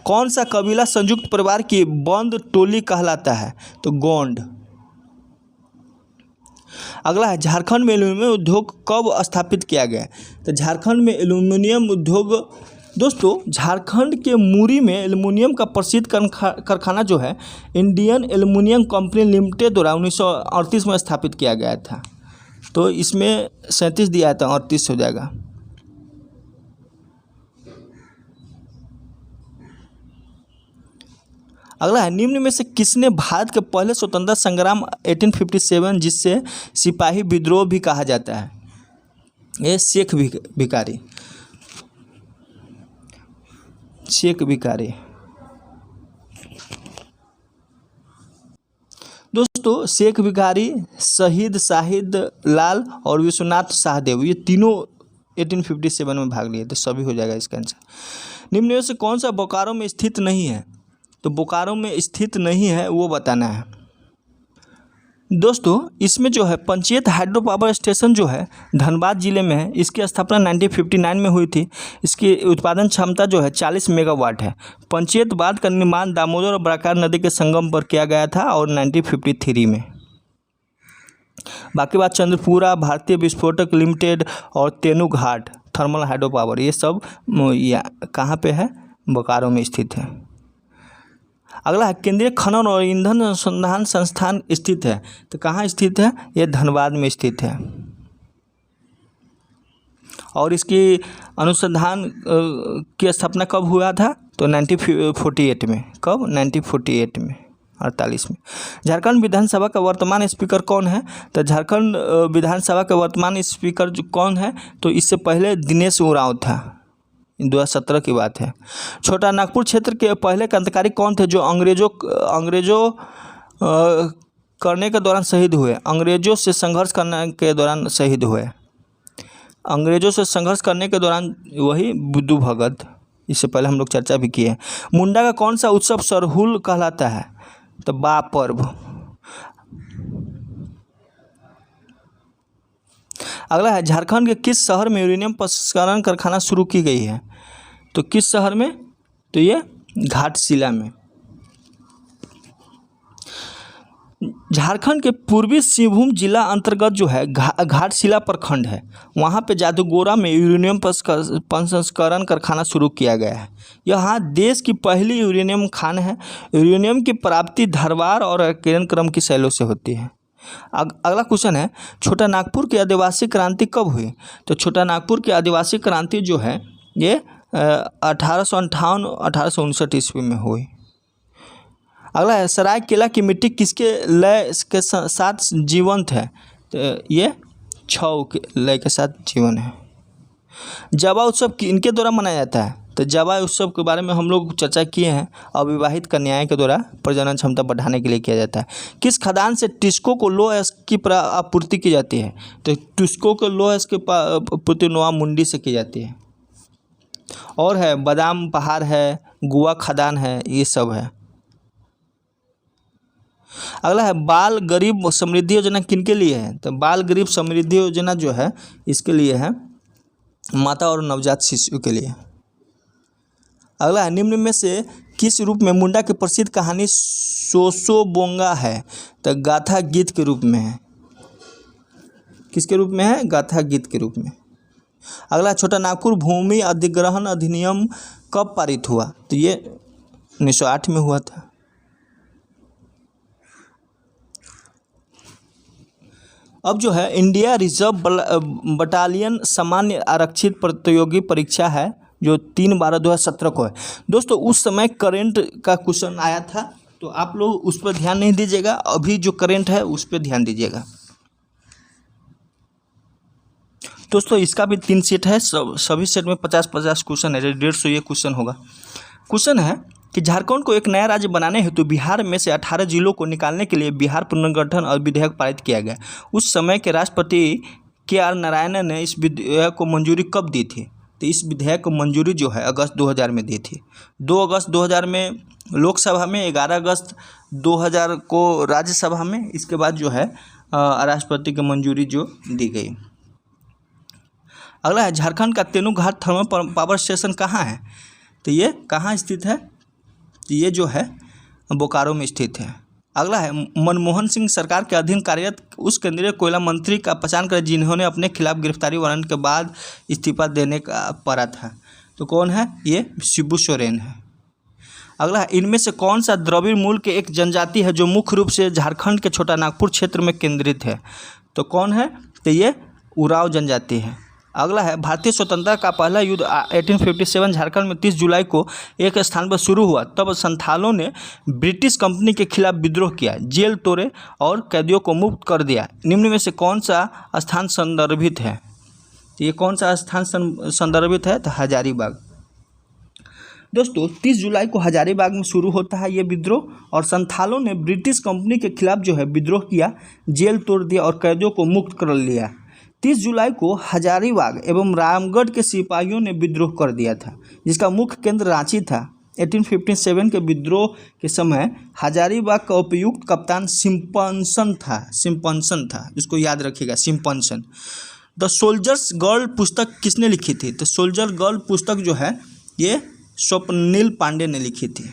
कौन सा कबीला संयुक्त परिवार की बंद टोली कहलाता है, तो गोंड। अगला है झारखंड में एल्यूमीनियम उद्योग कब स्थापित किया गया, तो झारखंड में एल्यूमीनियम उद्योग, दोस्तों झारखंड के मूरी में एल्यूमीनियम का प्रसिद्ध कारखाना जो है इंडियन एल्यूमीनियम कंपनी लिमिटेड द्वारा 1938 में स्थापित किया गया था। तो इसमें 37 दिया था, 38 हो जाएगा। अगला है निम्न में से किसने भारत के पहले स्वतंत्रता संग्राम 1857 जिससे सिपाही विद्रोह भी कहा जाता है, ये शेख भिखारी। दोस्तों शेख भिखारी, शहीद शाहिद लाल और विश्वनाथ सहदेव, ये तीनों 1857 में भाग लिए थे, सभी हो जाएगा इसका आंसर। निम्न में से कौन सा बोकारो में स्थित नहीं है, तो बोकारो में स्थित नहीं है वो बताना है। दोस्तों इसमें जो है पंचायत हाइड्रो पावर स्टेशन जो है धनबाद जिले में है। इसकी स्थापना 1959 में हुई थी। इसकी उत्पादन क्षमता जो है 40 मेगावाट है। पंचायत बांध का निर्माण दामोदर और बराकार नदी के संगम पर किया गया था और 1953 में। बाकी बात चंद्रपुरा, भारतीय विस्फोटक लिमिटेड और तेनूघाट थर्मल हाइड्रो पावर, ये सब कहाँ पे है, बोकारो में स्थित है। अगला है केंद्रीय खनन और ईंधन अनुसंधान संस्थान स्थित है, तो कहाँ स्थित है, ये धनबाद में स्थित है। और इसकी अनुसंधान की स्थापना कब हुआ था, तो 1948 में। कब, 1948 में, 48 में। झारखंड विधानसभा का वर्तमान स्पीकर कौन है, तो झारखंड विधानसभा का वर्तमान स्पीकर जो कौन है, तो इससे पहले दिनेश उरांव था, 2017 की बात है। छोटा नागपुर क्षेत्र के पहले क्रांतिकारी कौन थे जो अंग्रेजों करने के दौरान शहीद हुए, अंग्रेजों से संघर्ष करने के दौरान शहीद हुए। अंग्रेजों से संघर्ष करने के दौरान वही बुद्धू भगत, इससे पहले हम लोग चर्चा भी किए। मुंडा का कौन सा उत्सव सरहुल कहलाता है, तो बा पर्व। अगला है झारखंड के किस शहर में यूरेनियम प्रसंस्करण कारखाना शुरू की गई है, तो किस शहर में, तो ये घाटशिला में। झारखंड के पूर्वी सिंहभूम जिला अंतर्गत जो है घाटशिला प्रखंड है, वहाँ पे जादूगोरा में यूरेनियम प्रसंस्करण कारखाना शुरू किया गया है। यहाँ देश की पहली यूरेनियम खान है। यूरेनियम की प्राप्ति धरवार और किरण क्रम की शैलों से होती है। अगला क्वेश्चन है छोटा नागपुर की आदिवासी क्रांति कब हुई, तो छोटा नागपुर की आदिवासी क्रांति जो है ये 1858-1859 ईस्वी में हुई। अगला है सरायकेला की मिट्टी किसके लय के साथ जीवंत है, तो ये छऊ के लय के साथ जीवन है। जावा उत्सव इनके द्वारा मनाया जाता है, तो जावा उत्सव के बारे में हम लोग चर्चा किए हैं। अविवाहित कन्याएं के द्वारा प्रजनन क्षमता बढ़ाने के लिए किया जाता है। किस खदान से टिस्को को लोह की आपूर्ति की जाती है, तो टिस्को को लोह की आपूर्ति नोआ मुंडी से की जाती है। और है बादाम पहाड़ है, गुआ खदान है, ये सब है। अगला है बाल गरीब समृद्धि योजना किनके लिए है, तो बाल गरीब समृद्धि योजना जो है इसके लिए है, माता और नवजात शिशु के लिए। अगला है निम्न में से किस रूप में मुंडा की प्रसिद्ध कहानी सोसोबोंगा है? तो गाथा गीत के रूप में है। किसके रूप में है? गाथा गीत के रूप में। अगला, छोटा नागपुर भूमि अधिग्रहण अधिनियम कब पारित हुआ? तो ये 1908 में हुआ था। अब जो है इंडिया रिजर्व बटालियन सामान्य आरक्षित प्रतियोगी परीक्षा है जो 3/12/2017 को है। दोस्तों उस समय करंट का क्वेश्चन आया था, तो आप लोग उस पर ध्यान नहीं दीजिएगा, अभी जो करंट है उस पर ध्यान दीजिएगा। दोस्तों इसका भी 3 सेट है, सभी सेट में 50-50 क्वेश्चन है, 150 ये क्वेश्चन होगा। क्वेश्चन है कि झारखंड को एक नया राज्य बनाने हेतु बिहार में से 18 जिलों को निकालने के लिए बिहार पुनर्गठन और विधेयक पारित किया गया। उस समय के राष्ट्रपति KR नारायणन ने इस विधेयक को मंजूरी कब दी थी? तो इस विधेयक को मंजूरी जो है अगस्त 2000 में दी थी। 2 अगस्त 2000 में लोकसभा में, 11 अगस्त 2000 को राज्यसभा में, इसके बाद जो है राष्ट्रपति की मंजूरी जो दी गई। अगला है, झारखंड का तेनूघाट थर्मल पावर स्टेशन कहाँ है? तो ये कहाँ स्थित है? तो ये जो है बोकारो में स्थित है। अगला है, मनमोहन सिंह सरकार के अधीन कार्यरत उस केंद्रीय कोयला मंत्री का पहचान करें जिन्होंने अपने खिलाफ गिरफ्तारी वारंट के बाद इस्तीफा देने का पड़ा था। तो कौन है? ये शिबू सोरेन है। अगला है, इनमें से कौन सा द्रविड़ मूल के एक जनजाति है जो मुख्य रूप से झारखंड के छोटा नागपुर क्षेत्र में केंद्रित है? तो कौन है? तो ये उराव जनजाति है। अगला है, भारतीय स्वतंत्रता का पहला युद्ध 1857 झारखंड में 30 जुलाई को एक स्थान पर शुरू हुआ। तब संथालों ने ब्रिटिश कंपनी के खिलाफ विद्रोह किया, जेल तोड़े और कैदियों को मुक्त कर दिया। निम्न में से कौन सा स्थान संदर्भित है? तो ये कौन सा स्थान संदर्भित है? तो हजारीबाग। दोस्तों 30 जुलाई को हजारीबाग में शुरू होता है ये विद्रोह, और संथालों ने ब्रिटिश कंपनी के खिलाफ जो है विद्रोह किया, जेल तोड़ दिया और कैदियों को मुक्त कर लिया। 30 जुलाई को हजारीबाग एवं रामगढ़ के सिपाहियों ने विद्रोह कर दिया था, जिसका मुख्य केंद्र रांची था। 1857 के विद्रोह के समय हजारीबाग का उपयुक्त कप्तान सिम्पसन था, इसको याद रखिएगा, सिम्पसन। द सोल्जर्स गर्ल पुस्तक किसने लिखी थी? तो सोल्जर गर्ल पुस्तक जो है ये स्वप्निल पांडे ने लिखी थी।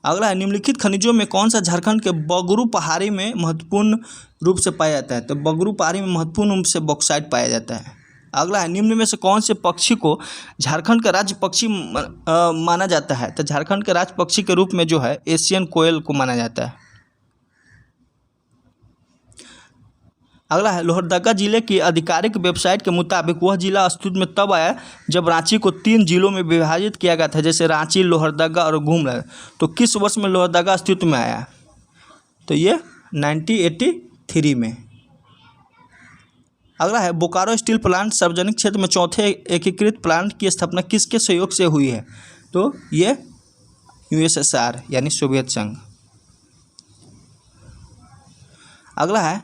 अगला है, निम्नलिखित खनिजों में कौन सा झारखंड के बगरू पहाड़ी में महत्वपूर्ण रूप से पाया जाता है? तो बगरू पहाड़ी में महत्वपूर्ण रूप से बॉक्साइट पाया जाता है। अगला है, निम्न में से कौन से पक्षी को झारखंड का राज्य पक्षी माना जाता है? तो झारखंड के राज्य पक्षी के रूप में जो है एशियन कोयल को माना जाता है। अगला है, लोहरदगा जिले की आधिकारिक वेबसाइट के मुताबिक वह जिला अस्तित्व में तब आया जब रांची को 3 जिलों में विभाजित किया गया था, जैसे रांची, लोहरदगा और गुमला। तो किस वर्ष में लोहरदगा अस्तित्व में आया? तो ये 1983 में। अगला है, बोकारो स्टील प्लांट सार्वजनिक क्षेत्र में चौथे एकीकृत प्लांट की स्थापना किसके सहयोग से हुई है? तो ये USSR यानी सोवियत संघ। अगला है,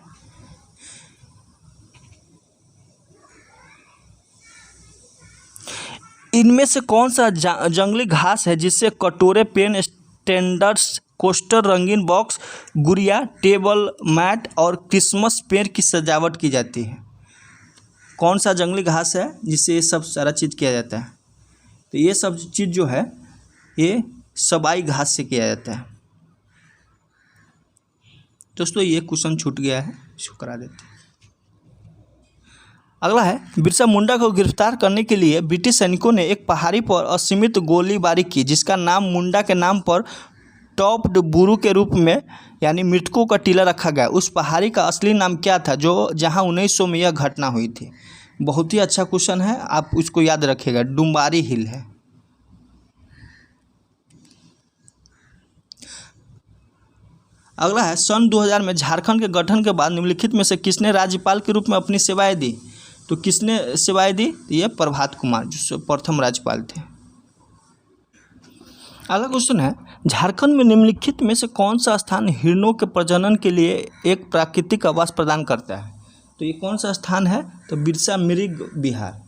इनमें से कौन सा जंगली घास है जिससे कटोरे, पेन स्टैंडर्स, कोस्टर, रंगीन बॉक्स, गुड़िया, टेबल मैट और क्रिसमस पेड़ की सजावट की जाती है? कौन सा जंगली घास है जिससे ये सब सारा चीज़ किया जाता है? तो ये सब चीज़ जो है ये सबाई घास से किया जाता है। दोस्तों ये क्वेश्चन छूट गया है, इसको करा देते हैं। अगला है, बिरसा मुंडा को गिरफ्तार करने के लिए ब्रिटिश सैनिकों ने एक पहाड़ी पर असीमित गोलीबारी की, जिसका नाम मुंडा के नाम पर टॉप्ड बुरू के रूप में यानी मृतकों का टीला रखा गया। उस पहाड़ी का असली नाम क्या था जो जहां 1900 में यह घटना हुई थी? बहुत ही अच्छा क्वेश्चन है, आप उसको याद रखिएगा, डुम्बारी हिल है। अगला है, सन 2000 में झारखंड के गठन के बाद निम्नलिखित में से किसने राज्यपाल के रूप में अपनी सेवाएं दी? तो किसने सेवाएं दी? ये प्रभात कुमार जो प्रथम राज्यपाल थे। अगला क्वेश्चन है, झारखंड में निम्नलिखित में से कौन सा स्थान हिरणों के प्रजनन के लिए एक प्राकृतिक आवास प्रदान करता है? तो ये कौन सा स्थान है? तो बिरसा मृग विहार।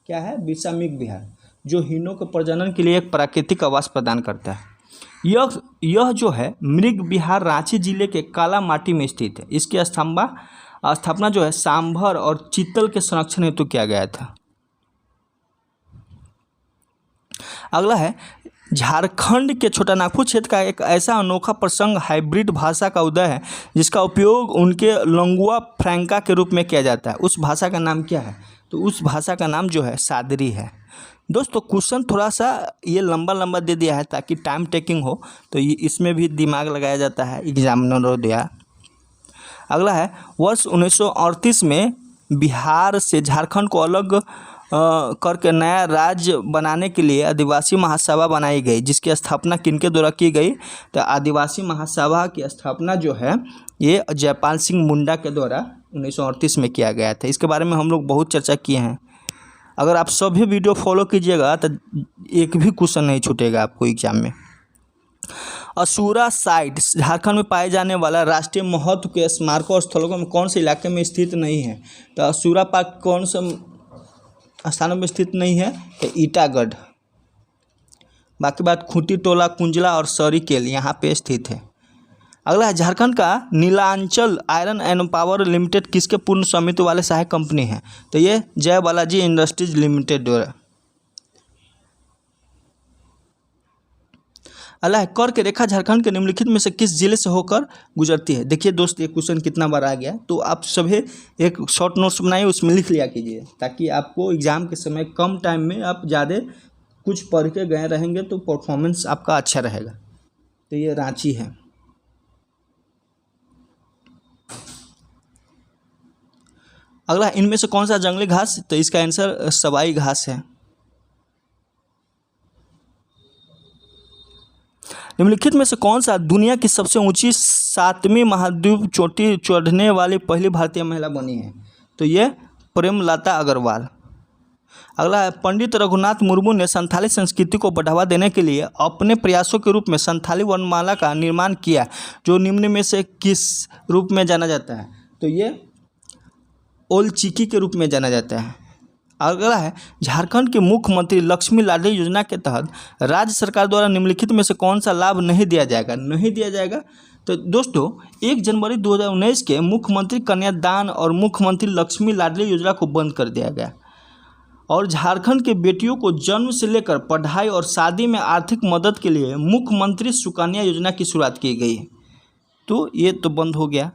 क्या है? बिरसा मृग विहार, जो हिरणों के प्रजनन के लिए एक प्राकृतिक आवास प्रदान करता है। यह जो है मृग विहार रांची जिले के कालामाटी में स्थित है। इसकी स्थापना जो है सांभर और चीतल के संरक्षण हेतु किया गया था। अगला है, झारखंड के छोटानागपुर क्षेत्र का एक ऐसा अनोखा प्रसंग हाइब्रिड भाषा का उदय है जिसका उपयोग उनके लंगुआ फ्रैंका के रूप में किया जाता है। उस भाषा का नाम क्या है? तो उस भाषा का नाम जो है सादरी है। दोस्तों क्वेश्चन थोड़ा सा ये लंबा लंबा दे दिया है ताकि टाइम टेकिंग हो, तो ये इसमें भी दिमाग लगाया जाता है एग्जामिनरों द्वारा। अगला है, वर्ष 1938 में बिहार से झारखंड को अलग करके नया राज्य बनाने के लिए आदिवासी महासभा बनाई गई, जिसकी स्थापना किनके द्वारा की गई? तो आदिवासी महासभा की स्थापना जो है ये जयपाल सिंह मुंडा के द्वारा 1938 में किया गया था। इसके बारे में हम लोग बहुत चर्चा किए हैं। अगर आप सभी वीडियो फॉलो कीजिएगा तो एक भी क्वेश्चन नहीं छूटेगा आपको एग्जाम में। असूरा साइट झारखंड में पाए जाने वाला राष्ट्रीय महत्व के स्मारकों और स्थलों में कौन से इलाके में स्थित नहीं है? तो असूरा पार्क कौन से स्थानों में स्थित नहीं है? तो ईटागढ़। बाकी बात खूंटी टोला, कुंजला और सरीकेल यहाँ पे स्थित है। अगला है, झारखंड का Nilanchal iron and power limited किसके पूर्ण स्वामित्व वाले सहायक कंपनी है? तो ये जय बालाजी इंडस्ट्रीज लिमिटेड द्वारा। अगला है, कर की रेखा झारखंड के निम्नलिखित में से किस जिले से होकर गुजरती है? देखिए दोस्त ये क्वेश्चन कितना बार आ गया, तो आप सभी एक शॉर्ट नोट्स बनाइए, उसमें लिख लिया कीजिए ताकि आपको एग्जाम के समय कम टाइम में आप ज़्यादा कुछ पढ़ के गए रहेंगे तो परफॉर्मेंस आपका अच्छा रहेगा। तो ये रांची है। अगला, इनमें से कौन सा जंगली घास? तो इसका आंसर सवाई घास है। निम्नलिखित में से कौन सा दुनिया की सबसे ऊंची 7वीं महाद्वीप चोटी चढ़ने वाली पहली भारतीय महिला बनी है? तो ये प्रेमलता अग्रवाल। अगला है, पंडित रघुनाथ मुर्मू ने संथाली संस्कृति को बढ़ावा देने के लिए अपने प्रयासों के रूप में संथाली वर्णमाला का निर्माण किया, जो निम्न में से किस रूप में जाना जाता है? तो ये ओलचिकी के रूप में जाना जाता है। अगला है, झारखंड के मुख्यमंत्री लक्ष्मी लाडली योजना के तहत राज्य सरकार द्वारा निम्नलिखित में से कौन सा लाभ नहीं दिया जाएगा? नहीं दिया जाएगा। तो दोस्तों 1 जनवरी 2019 के मुख्यमंत्री कन्यादान और मुख्यमंत्री लक्ष्मी लाडली योजना को बंद कर दिया गया और झारखंड के बेटियों को जन्म से लेकर पढ़ाई और शादी में आर्थिक मदद के लिए मुख्यमंत्री सुकन्या योजना की शुरुआत की गई। तो ये तो बंद हो गया।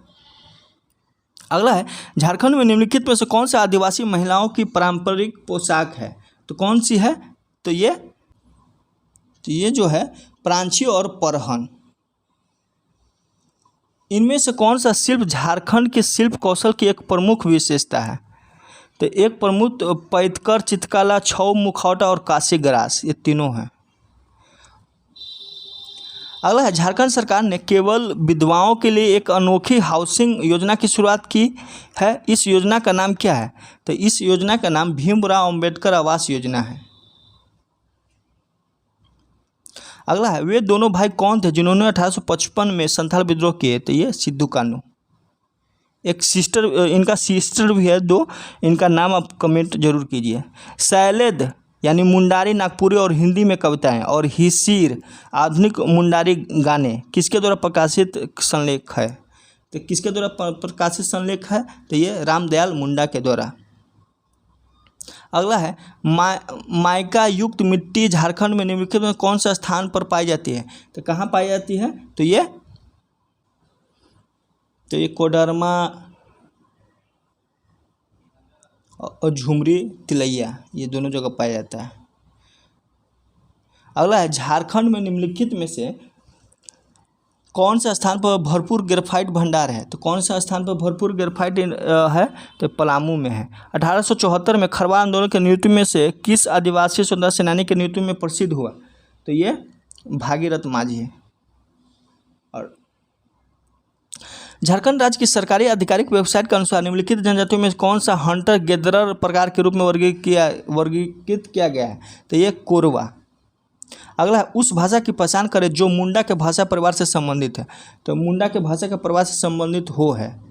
अगला है, झारखंड में निम्नलिखित में से कौन सा आदिवासी महिलाओं की पारंपरिक पोशाक है? तो कौन सी है? तो ये जो है प्रांची और परहन। इनमें से कौन सा शिल्प झारखंड के शिल्प कौशल की एक प्रमुख विशेषता है? तो एक प्रमुख पैतकर, चित्रकला, छऊ, मुखौटा और काशी ग्रास, ये तीनों हैं। अगला है, झारखंड सरकार ने केवल विधवाओं के लिए एक अनोखी हाउसिंग योजना की शुरुआत की है। इस योजना का नाम क्या है? तो इस योजना का नाम भीमराव अंबेडकर आवास योजना है। अगला है, वे दोनों भाई कौन थे जिन्होंने 1855 में संथाल विद्रोह किए? तो ये सिद्धू कान्हू। एक सिस्टर, इनका सिस्टर भी है 2, इनका नाम आप कमेंट जरूर कीजिए। शैलेद यानी मुंडारी नागपुरी और हिंदी में कविताएं और हिसीर आधुनिक मुंडारी गाने किसके द्वारा प्रकाशित संलेख है? तो किसके द्वारा प्रकाशित संलेख है? तो ये रामदयाल मुंडा के द्वारा। अगला है, माइका युक्त मिट्टी झारखंड में निम्नलिखित में कौन सा स्थान पर पाई जाती है? तो कहाँ पाई जाती है? तो ये कोडरमा और झुमरी तिलैया, ये दोनों जगह पाया जाता है। अगला है, झारखंड में निम्नलिखित में से कौन सा स्थान पर भरपूर ग्रेफाइट भंडार है? तो कौन सा स्थान पर भरपूर ग्रेफाइट है? तो पलामू में है। 1874 में खरवा आंदोलन के नेतृत्व में से किस आदिवासी स्वतंत्रता सेनानी के नेतृत्व में प्रसिद्ध हुआ? तो ये भागीरथ मांझी है। और झारखंड राज्य की सरकारी आधिकारिक वेबसाइट के अनुसार निम्नलिखित जनजातियों में कौन सा हंटर गैदरर प्रकार के रूप में वर्गीकृत किया गया है? तो ये कोरवा। अगला है, उस भाषा की पहचान करें जो मुंडा के भाषा परिवार से संबंधित है। तो मुंडा के भाषा के परिवार से संबंधित हो है।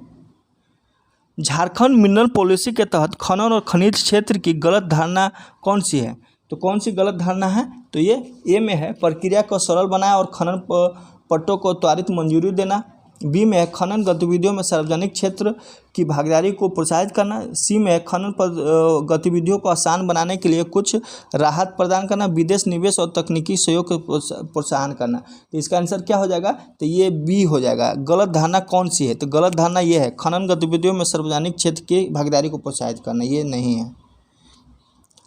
झारखंड मिनरल पॉलिसी के तहत खनन और खनिज क्षेत्र की गलत धारणा कौन सी है? तो कौन सी गलत धारणा है? तो ये ए में है, प्रक्रिया को सरल बनाए और खनन पट्टों को त्वरित मंजूरी देना। बी में है खनन गतिविधियों में सार्वजनिक क्षेत्र की भागीदारी को प्रोत्साहित करना। सी में है खनन पर गतिविधियों को आसान बनाने के लिए कुछ राहत प्रदान करना। विदेश निवेश और तकनीकी सहयोग को प्रोत्साहन करना। तो इसका आंसर क्या हो जाएगा? तो ये बी हो जाएगा। गलत धारणा कौन सी है? तो गलत धारणा ये है खनन गतिविधियों में सार्वजनिक क्षेत्र की भागीदारी को प्रोत्साहित करना, ये नहीं है।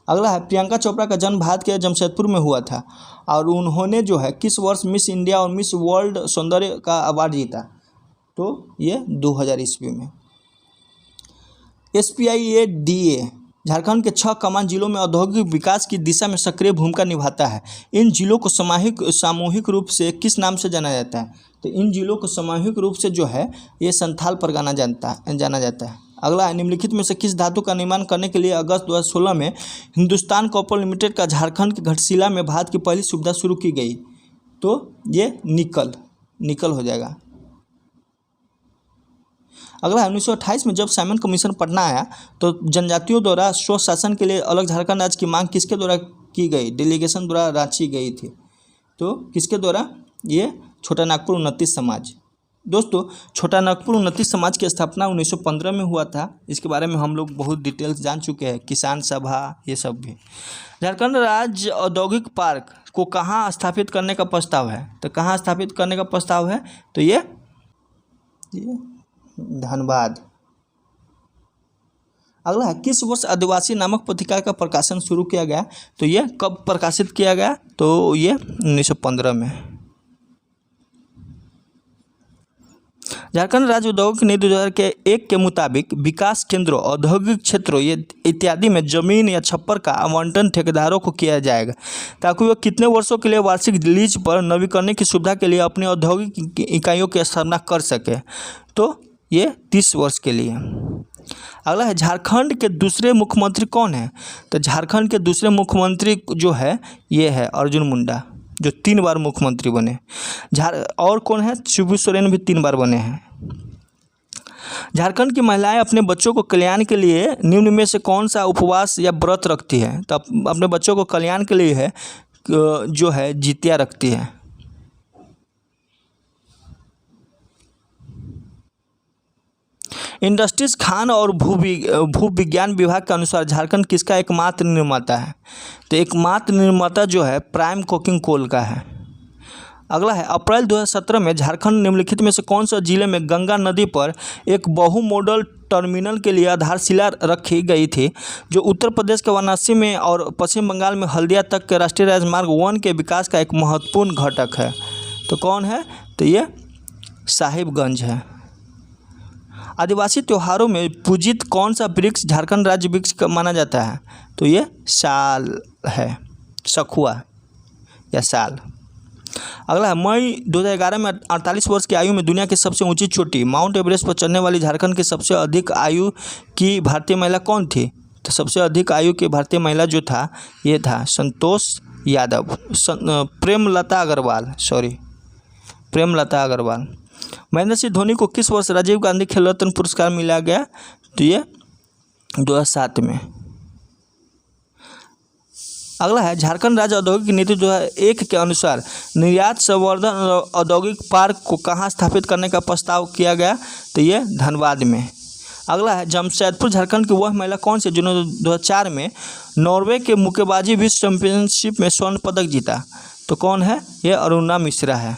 अगला है प्रियंका चोपड़ा का जन्म भारत के जमशेदपुर में हुआ था और उन्होंने जो है किस वर्ष मिस इंडिया और मिस वर्ल्ड सौंदर्य का अवार्ड जीता? तो ये 2000 ईस्वी में। SPIADA झारखंड के 6 कमान जिलों में औद्योगिक विकास की दिशा में सक्रिय भूमिका निभाता है। इन जिलों को सामूहिक रूप से किस नाम से जाना जाता है? तो इन जिलों को सामूहिक रूप से जो है ये संथाल परगना जाना जाता है। अगला है निम्नलिखित में से किस धातु का निर्माण करने के लिए अगस्त 2016 में हिंदुस्तान कॉपर लिमिटेड का झारखंड के घाटशिला में भारत की पहली सुविधा शुरू की गई? तो ये निकल हो जाएगा। अगला 1928 में जब साइमन कमीशन पटना आया तो जनजातियों द्वारा स्वशासन के लिए अलग झारखंड राज्य की मांग किसके द्वारा की गई? डेलीगेशन द्वारा रांची गई थी। तो किसके द्वारा? ये छोटा नागपुर उन्नति समाज। दोस्तों छोटा नागपुर उन्नति समाज की स्थापना 1915 में हुआ था। इसके बारे में हम लोग बहुत डिटेल्स जान चुके हैं, किसान सभा ये सब भी। झारखंड राज्य औद्योगिक पार्क को कहाँ स्थापित करने का प्रस्ताव है? तो कहाँ स्थापित करने का प्रस्ताव है? तो ये धनबाद। अगला है किस वर्ष आदिवासी नामक पत्रिका का प्रकाशन शुरू किया गया? तो ये कब प्रकाशित किया गया? तो ये 1915 में। झारखंड राज्य औद्योगिक नीति 2001 के मुताबिक विकास केंद्रों, औद्योगिक क्षेत्रों ये इत्यादि में जमीन या छप्पर का आवंटन ठेकेदारों को किया जाएगा ताकि वह कितने वर्षों के लिए वार्षिक लीज पर नवीकरण की सुविधा के लिए अपनी औद्योगिक इकाइयों की स्थापना कर सके? तो ये 30 वर्ष के लिए। अगला है झारखंड के दूसरे मुख्यमंत्री कौन है? तो झारखंड के दूसरे मुख्यमंत्री जो है ये है अर्जुन मुंडा, जो 3 बार मुख्यमंत्री बने। और कौन है? शिबू सोरेन भी 3 बार बने हैं। झारखंड की महिलाएं अपने बच्चों को कल्याण के लिए निम्न में से कौन सा उपवास या व्रत रखती है? तो अपने बच्चों को कल्याण के लिए है जो है जितिया रखती है। इंडस्ट्रीज खान और भू विज्ञान विभाग के अनुसार झारखंड किसका एकमात्र निर्माता है? तो एकमात्र निर्माता जो है प्राइम कोकिंग कोल का है। अगला है अप्रैल 2017 में झारखंड निम्नलिखित में से कौन सा जिले में गंगा नदी पर एक बहु मॉडल टर्मिनल के लिए आधारशिला रखी गई थी, जो उत्तर प्रदेश के वाराणसी में और पश्चिम बंगाल में हल्दिया तक के राष्ट्रीय राजमार्ग 1 के विकास का एक महत्वपूर्ण घटक है? तो कौन है? तो ये साहिबगंज है। आदिवासी त्योहारों में पूजित कौन सा वृक्ष झारखंड राज्य वृक्ष माना जाता है? तो ये साल है, सखुआ या साल। अगला है मई 2011 में 48 वर्ष की आयु में दुनिया की सबसे ऊंची चोटी माउंट एवरेस्ट पर चढ़ने वाली झारखंड की सबसे अधिक आयु की भारतीय महिला कौन थी? तो सबसे अधिक आयु की भारतीय महिला जो था ये था संतोष यादव, प्रेमलता अग्रवाल। महेंद्र सिंह धोनी को किस वर्ष राजीव गांधी खेल रत्न पुरस्कार मिला गया? तो ये 2007 में। अगला है झारखंड राज्य औद्योगिक नीति 2001 के अनुसार निर्यात संवर्धन औद्योगिक पार्क को कहाँ स्थापित करने का प्रस्ताव किया गया? तो ये धनबाद में। अगला है जमशेदपुर झारखंड की वह महिला कौन सी जिन्होंने 2004 में नॉर्वे के मुक्केबाजी विश्व चैंपियनशिप में स्वर्ण पदक जीता? तो कौन है? ये अरुणा मिश्रा है।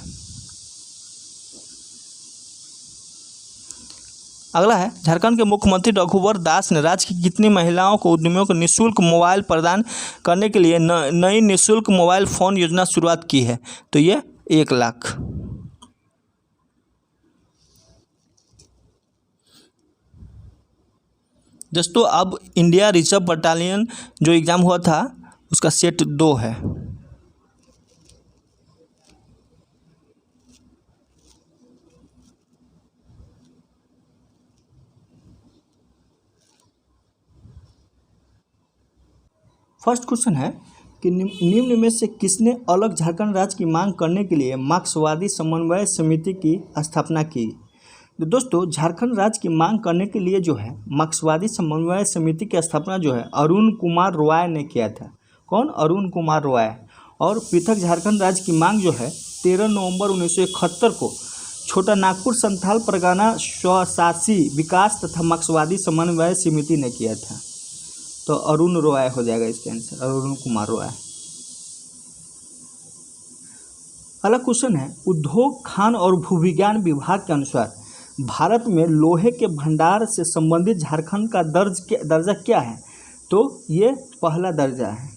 अगला है झारखंड के मुख्यमंत्री रघुवर दास ने राज्य की कितनी महिलाओं को उद्यमियों को निःशुल्क मोबाइल प्रदान करने के लिए नई निःशुल्क मोबाइल फ़ोन योजना शुरुआत की है? तो ये 1 लाख। दोस्तों अब इंडिया रिजर्व बटालियन जो एग्ज़ाम हुआ था उसका सेट 2 है। फर्स्ट क्वेश्चन है कि निम्न में से किसने अलग झारखंड राज्य की मांग करने के लिए मार्क्सवादी समन्वय समिति की स्थापना की? तो दोस्तों झारखंड राज्य की मांग करने के लिए जो है मार्क्सवादी समन्वय समिति की स्थापना जो है अरुण कुमार रॉय ने किया था। कौन? अरुण कुमार रॉय। और पृथक झारखंड राज्य की मांग जो है 13 नवंबर 1971 को छोटा नागपुर संथाल परगना स्वशासी विकास तथा मार्क्सवादी समन्वय समिति ने किया था। तो अरुण रॉय हो जाएगा इसका आंसर, अरुण कुमार रॉय। अगला क्वेश्चन है, उद्योग खान और भूविज्ञान विभाग के अनुसार भारत में लोहे के भंडार से संबंधित झारखंड का दर्जा क्या है? तो ये पहला दर्जा है।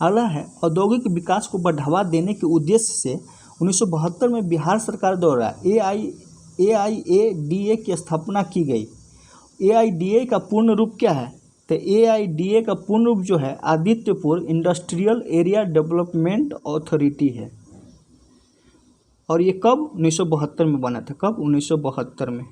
अगला है, औद्योगिक विकास को बढ़ावा देने के उद्देश्य से 1972 में बिहार सरकार द्वारा AIADA की स्थापना की गई। AIDA का पूर्ण रूप क्या है? तो AIDA का पूर्ण रूप जो है Adityapur industrial area development authority है। और ये कब? 1972 में बना था। कब? 1972 में।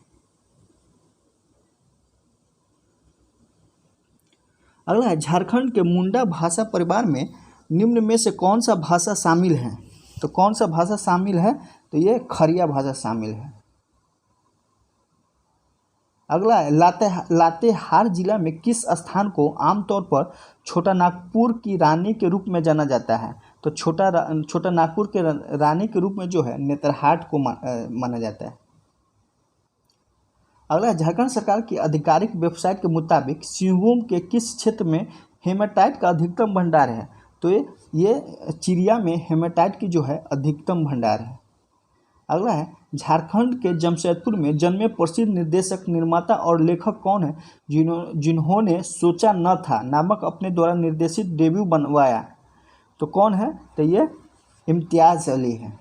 अगला है, झारखंड के मुंडा भाषा परिवार में निम्न में से कौन सा भाषा शामिल है? तो कौन सा भाषा शामिल है? तो ये खरिया भाषा शामिल है। अगला है, लातेहार जिला में किस स्थान को आमतौर पर छोटा नागपुर की रानी के रूप में जाना जाता है? तो छोटा नागपुर के रानी के रूप में जो है नेतरहाट को माना जाता है। अगला, झारखंड सरकार की आधिकारिक वेबसाइट के मुताबिक सिंहभूम के किस क्षेत्र में हेमाटाइट का अधिकतम भंडार है? तो ये चिड़िया में हेमाटाइट की जो है अधिकतम भंडार है। अगला है, झारखंड के जमशेदपुर में जन्मे प्रसिद्ध निर्देशक, निर्माता और लेखक कौन है जिन्होंने सोचा न था नामक अपने द्वारा निर्देशित डेब्यू बनवाया? तो कौन है? तो ये इम्तियाज अली है।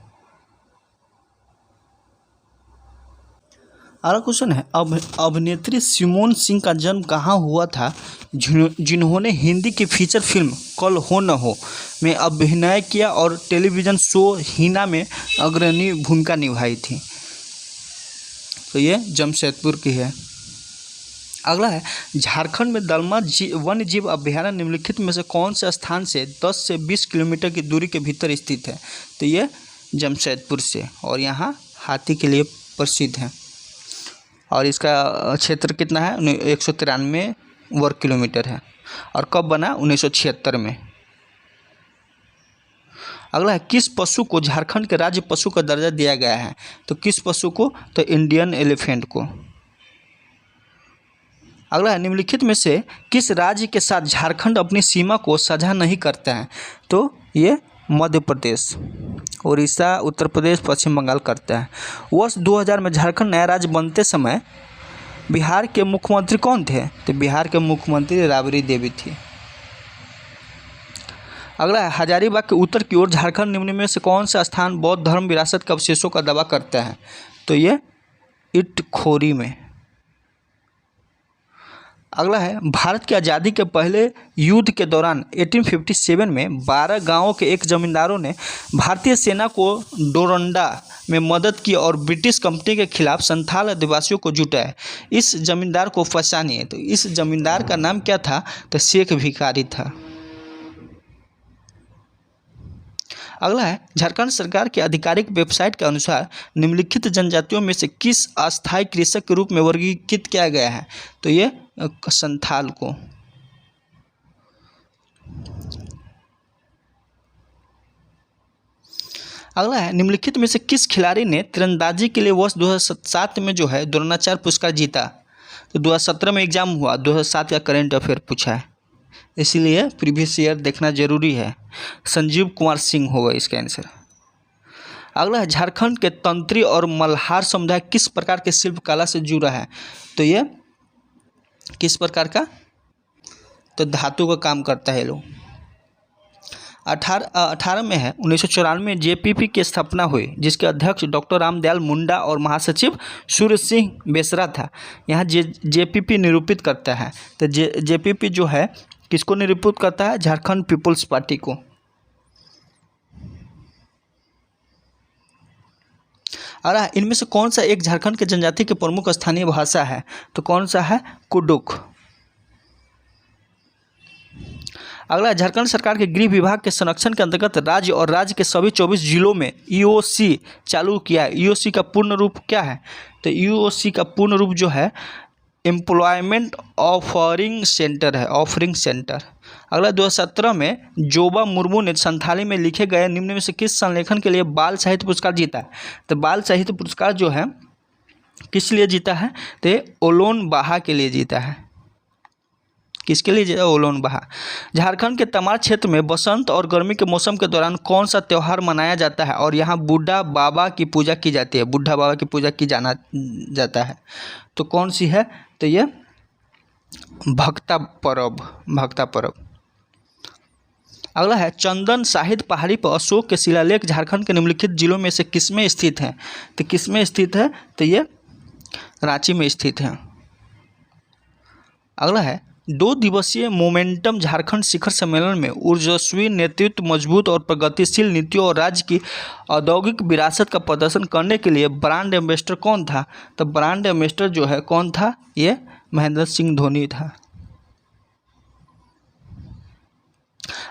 अगला क्वेश्चन है, अभिनेत्री सिमोन सिंह का जन्म कहाँ हुआ था जिन्होंने हिंदी की फीचर फिल्म कल हो न हो में अभिनय किया और टेलीविज़न शो हीना में अग्रणी भूमिका निभाई थी? तो ये जमशेदपुर की है। अगला है, झारखंड में दलमा वन्य जीव अभ्यारण्य निम्नलिखित में से कौन से स्थान से 10 से 20 किलोमीटर की दूरी के भीतर स्थित है? तो ये जमशेदपुर से, और यहाँ हाथी के लिए प्रसिद्ध है। और इसका क्षेत्र कितना है? 193 वर्ग किलोमीटर है। और कब बना? 1976 में। अगला है, किस पशु को झारखंड के राज्य पशु का दर्जा दिया गया है? तो किस पशु को? तो इंडियन एलिफेंट को। अगला है, निम्नलिखित में से किस राज्य के साथ झारखंड अपनी सीमा को साझा नहीं करता है? तो ये मध्य प्रदेश, उड़ीसा, उत्तर प्रदेश, पश्चिम बंगाल करता है। वर्ष 2000 में झारखंड नया राज्य बनते समय बिहार के मुख्यमंत्री कौन थे? तो बिहार के मुख्यमंत्री राबड़ी देवी थी। अगला है, हजारीबाग के उत्तर की ओर झारखंड निम्न में से कौन सा स्थान बौद्ध धर्म विरासत के अवशेषों का दावा करता है? तो ये इटखोरी में। अगला है, भारत की आज़ादी के पहले युद्ध के दौरान 1857 में 12 गांवों के एक जमींदारों ने भारतीय सेना को डोरंडा में मदद की और ब्रिटिश कंपनी के खिलाफ संथाल आदिवासियों को जुटाया। इस जमींदार को पहचानिए। तो इस जमींदार का नाम क्या था? तो शेख भिखारी था। अगला है, झारखंड सरकार की आधिकारिक वेबसाइट के अनुसार निम्नलिखित जनजातियों में से किस अस्थायी कृषक के रूप में वर्गीकृत किया गया है? तो ये संथाल को। अगला है, निम्नलिखित में से किस खिलाड़ी ने तीरंदाजी के लिए वर्ष 2007 में जो है द्रोणाचार्य पुरस्कार जीता? तो 2017 में एग्जाम हुआ, 2007 का करंट अफेयर पूछा है, इसीलिए प्रीवियस ईयर देखना जरूरी है। संजीव कुमार सिंह होगा इसका आंसर। अगला है, झारखंड के तंत्री और मल्हार समुदाय किस प्रकार के शिल्पकला से जुड़ा है? तो ये किस प्रकार का? तो धातु का काम करता है लोग। 18 में है 1994 में JPP की स्थापना हुई, जिसके अध्यक्ष डॉक्टर रामदयाल मुंडा और महासचिव सूर्य सिंह बेसरा था। यहाँ JPP निरूपित करता है। तो JPP जो है किसको निरूपित करता है? झारखंड पीपुल्स पार्टी को। अरे इनमें से कौन सा एक झारखंड के जनजाति की प्रमुख स्थानीय भाषा है? तो कौन सा है? कुडुख। अगला, झारखंड सरकार के गृह विभाग के संरक्षण के अंतर्गत राज्य और राज्य के सभी 24 जिलों में EOC चालू किया है। EOC का पूर्ण रूप क्या है? तो EOC का पूर्ण रूप जो है एम्प्लॉयमेंट ऑफरिंग सेंटर है, ऑफरिंग सेंटर। अगला 2017 में जोबा मुर्मू ने संथाली में लिखे गए निम्न में से किस संलेखन के लिए बाल साहित्य पुरस्कार जीता है? तो बाल साहित्य पुरस्कार जो है किस लिए जीता है? तो ये ओलोन बाहा के लिए जीता है। किसके लिए जीता? ओलोन बाहा। झारखंड के तमाड़ क्षेत्र में बसंत और गर्मी के मौसम के दौरान कौन सा त्यौहार मनाया जाता है और यहाँ बुढ़ा बाबा की पूजा की जाती है? बुढ़ा बाबा की पूजा की जाता है, तो कौन सी है? तो ये भक्ता पर्व। अगला है चंदन साहित्य पहाड़ी पर अशोक के शिलालेख झारखंड के निम्नलिखित जिलों में से किसमें स्थित है? तो किसमें स्थित है? तो ये रांची में स्थित है। अगला है 2 दिवसीय मोमेंटम झारखंड शिखर सम्मेलन में ऊर्जस्वी नेतृत्व, मजबूत और प्रगतिशील नीतियों और राज्य की औद्योगिक विरासत का प्रदर्शन करने के लिए ब्रांड एम्बेसडर कौन था? तो ब्रांड एम्बेसडर जो है कौन था? ये महेंद्र सिंह धोनी था।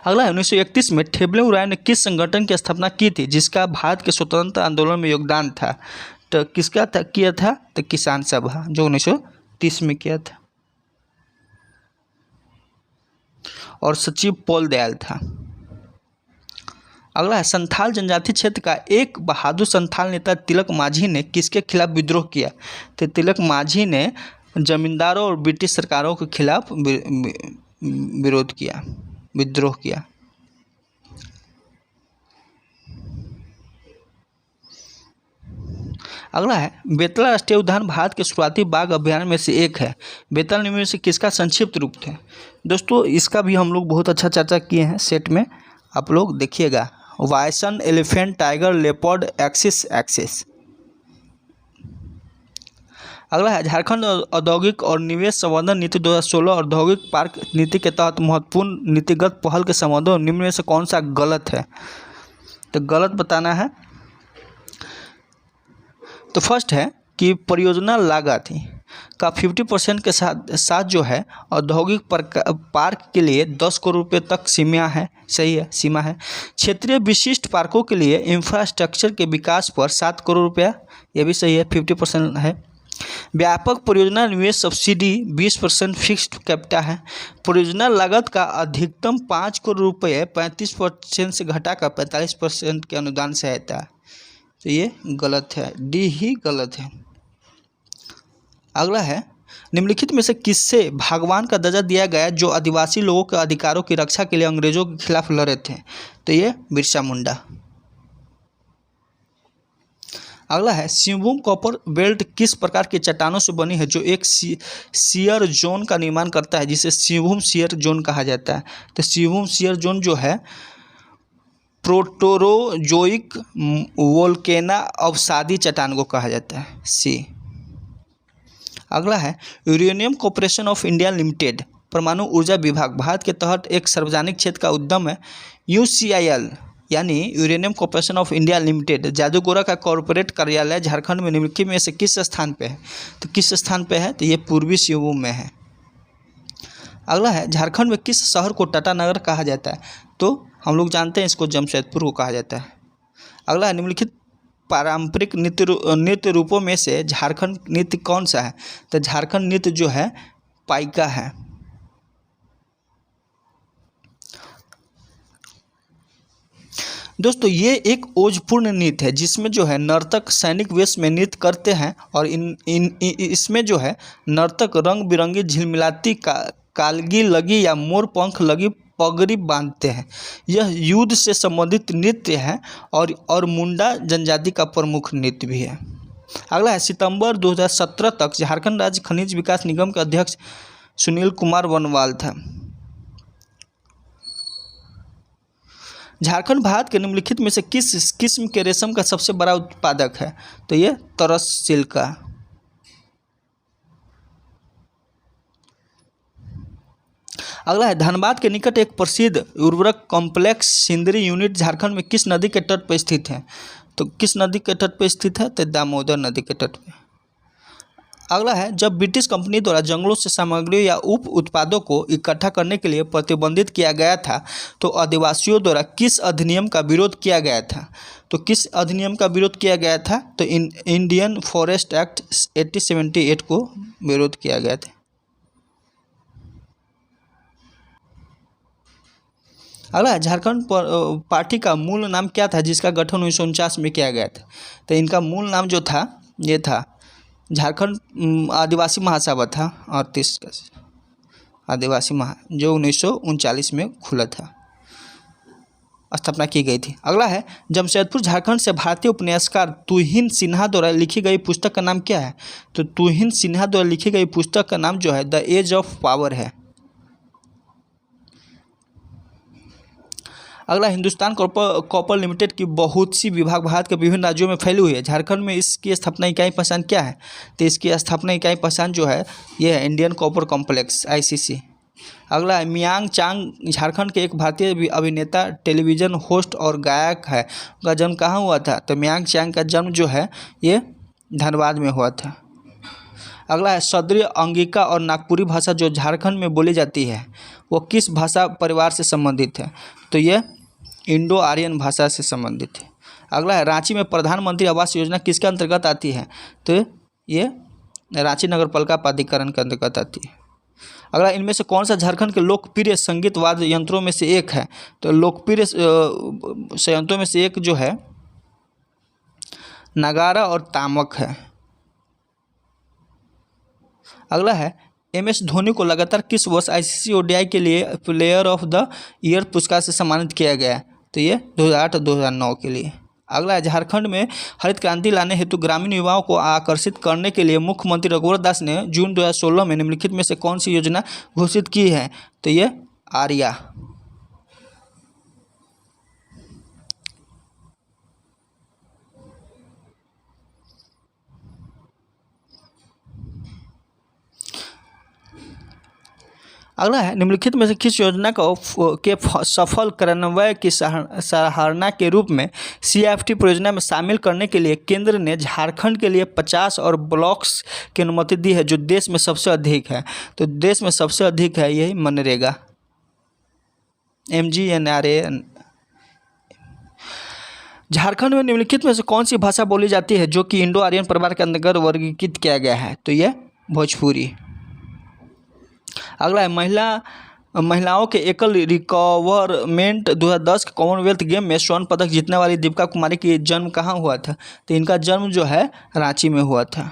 अगला है 1931 में ठेबलेम राय ने किस संगठन की स्थापना की थी जिसका भारत के स्वतंत्रता आंदोलन में योगदान था? तो किसका किया था? तो किसान सभा, जो 1930 में किया था, और सचिव पॉल दयाल था। अगला है संथाल जनजाति क्षेत्र का एक बहादुर संथाल नेता तिलक मांझी ने किसके खिलाफ विद्रोह किया? तो तिलक मांझी ने जमींदारों और ब्रिटिश सरकारों के खिलाफ विद्रोह किया। अगला है बेतला राष्ट्रीय उद्यान भारत के शुरुआती बाघ अभ्यारण्य में से एक है। बेतला निम्न में से किसका संक्षिप्त रूप है? दोस्तों इसका भी हम लोग बहुत अच्छा चर्चा किए हैं सेट में, आप लोग देखिएगा। वायसन, एलिफेंट, टाइगर, लेपर्ड, एक्सिस। अगला है झारखंड औद्योगिक और निवेश संवर्धन नीति 2016 औद्योगिक पार्क नीति के तहत महत्वपूर्ण नीतिगत पहल के संबंधों निम्न में से कौन सा गलत है? तो गलत बताना है। तो फर्स्ट है कि परियोजना लागत का 50% के साथ जो है औद्योगिक पार्क के लिए 10 करोड़ रुपये तक सीमा है। सही है, सीमा है। क्षेत्रीय विशिष्ट पार्कों के लिए इंफ्रास्ट्रक्चर के विकास पर 7 करोड़ रुपया, ये भी सही है, 50% है। व्यापक परियोजना निवेश सब्सिडी 20% फिक्स्ड कैपिटा है। परियोजना लागत का अधिकतम 5 करोड़ रुपये 35% से घटाकर 45% के अनुदान सहायता, तो ये गलत है, डी ही गलत है। अगला है निम्नलिखित में से किससे भगवान का दर्जा दिया गया जो आदिवासी लोगों के अधिकारों की रक्षा के लिए अंग्रेजों के खिलाफ लड़े थे? तो ये बिरसा मुंडा। अगला है सिंहभूम कॉपर बेल्ट किस प्रकार की चट्टानों से बनी है जो एक शियर जोन का निर्माण करता है जिसे सिंहभूम शियर जोन कहा जाता है? तो सिंहभूम शियर जोन जो है प्रोटोरोजोइक वोल्केना अवसादी चट्टान को कहा जाता है, सी। अगला है uranium corporation of India limited परमाणु ऊर्जा विभाग भारत के तहत एक सार्वजनिक क्षेत्र का उद्यम है। यूसीआईएल यानी uranium corporation of India limited Jaduguda का कॉर्पोरेट कार्यालय झारखंड में निम्नलिखित में से किस स्थान पे है? तो किस स्थान पे है? तो ये पूर्वी सिंहभूम में है। अगला है झारखंड में किस शहर को टाटानगर कहा जाता है? तो हम लोग जानते हैं इसको जमशेदपुर को कहा जाता है। अगला है निम्नलिखित पारंपरिक नृत्य रूपों में से झारखंड नृत्य कौन सा है? तो झारखंड नृत्य जो है पाइका है। दोस्तों ये एक ओजपूर्ण नृत्य है जिसमें जो है नर्तक सैनिक वेश में नृत्य करते हैं और इसमें जो है नर्तक रंग बिरंगी झिलमिलाती कालगी लगी या मोर पंख लगी पगड़ी बांधते हैं। यह युद्ध से संबंधित नृत्य है और मुंडा जनजाति का प्रमुख नृत्य भी है। अगला है सितंबर 2017 तक झारखंड राज्य खनिज विकास निगम के अध्यक्ष सुनील कुमार वनवाल था। झारखंड भारत के निम्नलिखित में से किस किस्म के रेशम का सबसे बड़ा उत्पादक है? तो ये तरस सिल्क का। अगला है धनबाद के निकट एक प्रसिद्ध उर्वरक कॉम्प्लेक्स सिंदरी यूनिट झारखंड में किस नदी के तट पर स्थित है? तो किस नदी के तट पर स्थित है? तो दामोदर नदी के तट पर। अगला है जब ब्रिटिश कंपनी द्वारा जंगलों से सामग्री या उप उत्पादों को इकट्ठा करने के लिए प्रतिबंधित किया गया था तो आदिवासियों द्वारा किस अधिनियम का विरोध किया गया था? तो किस अधिनियम का विरोध किया गया था? तो इंडियन फॉरेस्ट एक्ट 1878 को विरोध किया गया था। अगला है झारखंड पार्टी का मूल नाम क्या था जिसका गठन 1949 में किया गया था। तो इनका मूल नाम जो था ये था झारखंड आदिवासी महासभा था 38 का आदिवासी जो 1939 में खुला था, स्थापना की गई थी। अगला है जमशेदपुर झारखंड से भारतीय उपन्यासकार तुहिन सिन्हा द्वारा लिखी गई पुस्तक का नाम क्या है। तो तुहिन सिन्हा द्वारा लिखी गई पुस्तक का नाम जो है द एज ऑफ पावर है। अगला हिंदुस्तान कॉपर लिमिटेड की बहुत सी विभाग भारत के विभिन्न राज्यों में फैली हुई है। झारखंड में इसकी स्थापना इकाई पहचान क्या है। तो इसकी स्थापना इकाई पहचान जो है ये है इंडियन कॉपर कॉम्प्लेक्स ICC। अगला है मियांग चांग झारखंड के एक भारतीय अभिनेता, टेलीविज़न होस्ट और गायक है। उनका जन्म कहाँ हुआ था। तो मियांग चांग का जन्म जो है ये धनबाद में हुआ था। अगला है सदरी अंगिका और नागपुरी भाषा जो झारखंड में बोली जाती है वो किस भाषा परिवार से संबंधित है। तो ये इंडो आर्यन भाषा से संबंधित है। अगला है रांची में प्रधानमंत्री आवास योजना किसके अंतर्गत आती है। तो ये रांची नगरपालिका प्राधिकरण के अंतर्गत आती है। अगला इनमें से कौन सा झारखंड के लोकप्रिय संगीत वाद्य यंत्रों में से एक है। तो लोकप्रिय संयंत्रों में से एक जो है नगारा और तामक है। अगला है MS धोनी को लगातार किस वर्ष ICC ODI के लिए प्लेयर ऑफ द ईयर पुरस्कार से सम्मानित किया गया है। तो ये 2008 और 2009 के लिए। अगला है झारखंड में हरित क्रांति लाने हेतु ग्रामीण युवाओं को आकर्षित करने के लिए मुख्यमंत्री रघुवर दास ने जून 2016 में निम्नलिखित में से कौन सी योजना घोषित की है। तो ये आर्या। अगला है निम्नलिखित में से किस योजना के सफल क्रियान्वयन की सराहना के रूप में CIFT परियोजना में शामिल करने के लिए केंद्र ने झारखंड के लिए 50 और ब्लॉक्स की अनुमति दी है जो देश में सबसे अधिक है। तो देश में सबसे अधिक है यही मनरेगा MGNRA। झारखंड में निम्नलिखित में से कौन सी भाषा बोली जाती है जो कि इंडो आर्यन परिवार के अंतर्गत वर्गीकृत किया गया है। तो यह भोजपुरी। अगला है महिलाओं के एकल रिकवरमेंट 2010 के कॉमनवेल्थ गेम में स्वर्ण पदक जीतने वाली दीपिका कुमारी की जन्म कहाँ हुआ था। तो इनका जन्म जो है रांची में हुआ था।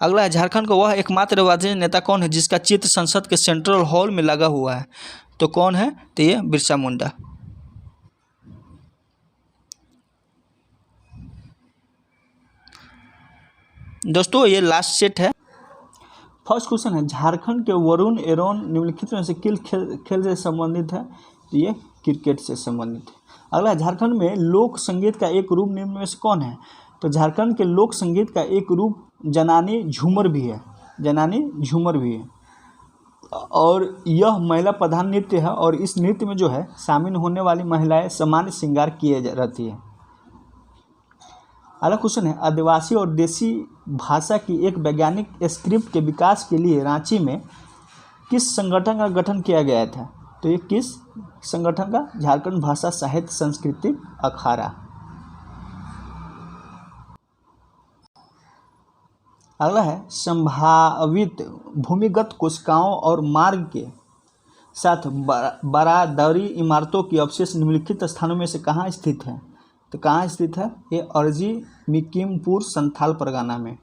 अगला है झारखंड का वह एकमात्र राजनीतिक नेता कौन है जिसका चित्र संसद के सेंट्रल हॉल में लगा हुआ है। तो कौन है। तो ये बिरसा मुंडा। दोस्तों ये लास्ट सेट है। फर्स्ट क्वेश्चन है झारखंड के वरुण एरोन निम्नलिखित में से किस खेल से संबंधित है। तो ये क्रिकेट से संबंधित है। अगला झारखंड में लोक संगीत का एक रूप निम्न में से कौन है। तो झारखंड के लोक संगीत का एक रूप जनानी झूमर भी है। जनानी झूमर भी है और यह महिला प्रधान नृत्य है और इस नृत्य में जो है शामिल होने वाली महिलाएं सामान्य श्रृंगार किए रहती है। अगला क्वेश्चन है आदिवासी और देसी भाषा की एक वैज्ञानिक स्क्रिप्ट के विकास के लिए रांची में किस संगठन का गठन किया गया था। तो ये किस संगठन का। झारखंड भाषा साहित्य सांस्कृतिक अखाड़ा। अगला है संभावित भूमिगत कोशिकाओं और मार्ग के साथ बारादरी इमारतों की अवशेष निम्नलिखित स्थानों में से कहाँ स्थित है। तो कहाँ स्थित है। ये अर्जी मिकिमपुर संथाल परगना में।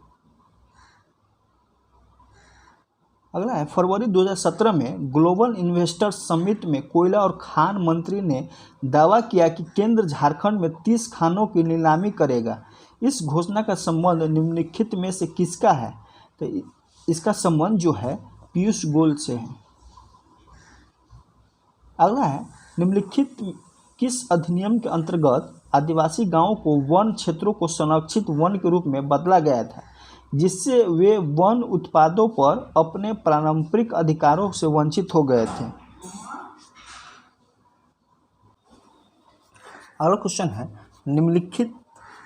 अगला है फरवरी 2017 में ग्लोबल इन्वेस्टर समिट में कोयला और खान मंत्री ने दावा किया कि केंद्र झारखंड में 30 खानों की नीलामी करेगा। इस घोषणा का संबंध निम्नलिखित में से किसका है। तो इसका संबंध जो है पीयूष गोयल से है। अगला है निम्नलिखित किस अधिनियम के अंतर्गत आदिवासी गांवों को वन क्षेत्रों को संरक्षित वन के रूप में बदला गया था जिससे वे वन उत्पादों पर अपने पारंपरिक अधिकारों से वंचित हो गए थे। अगला क्वेश्चन है निम्नलिखित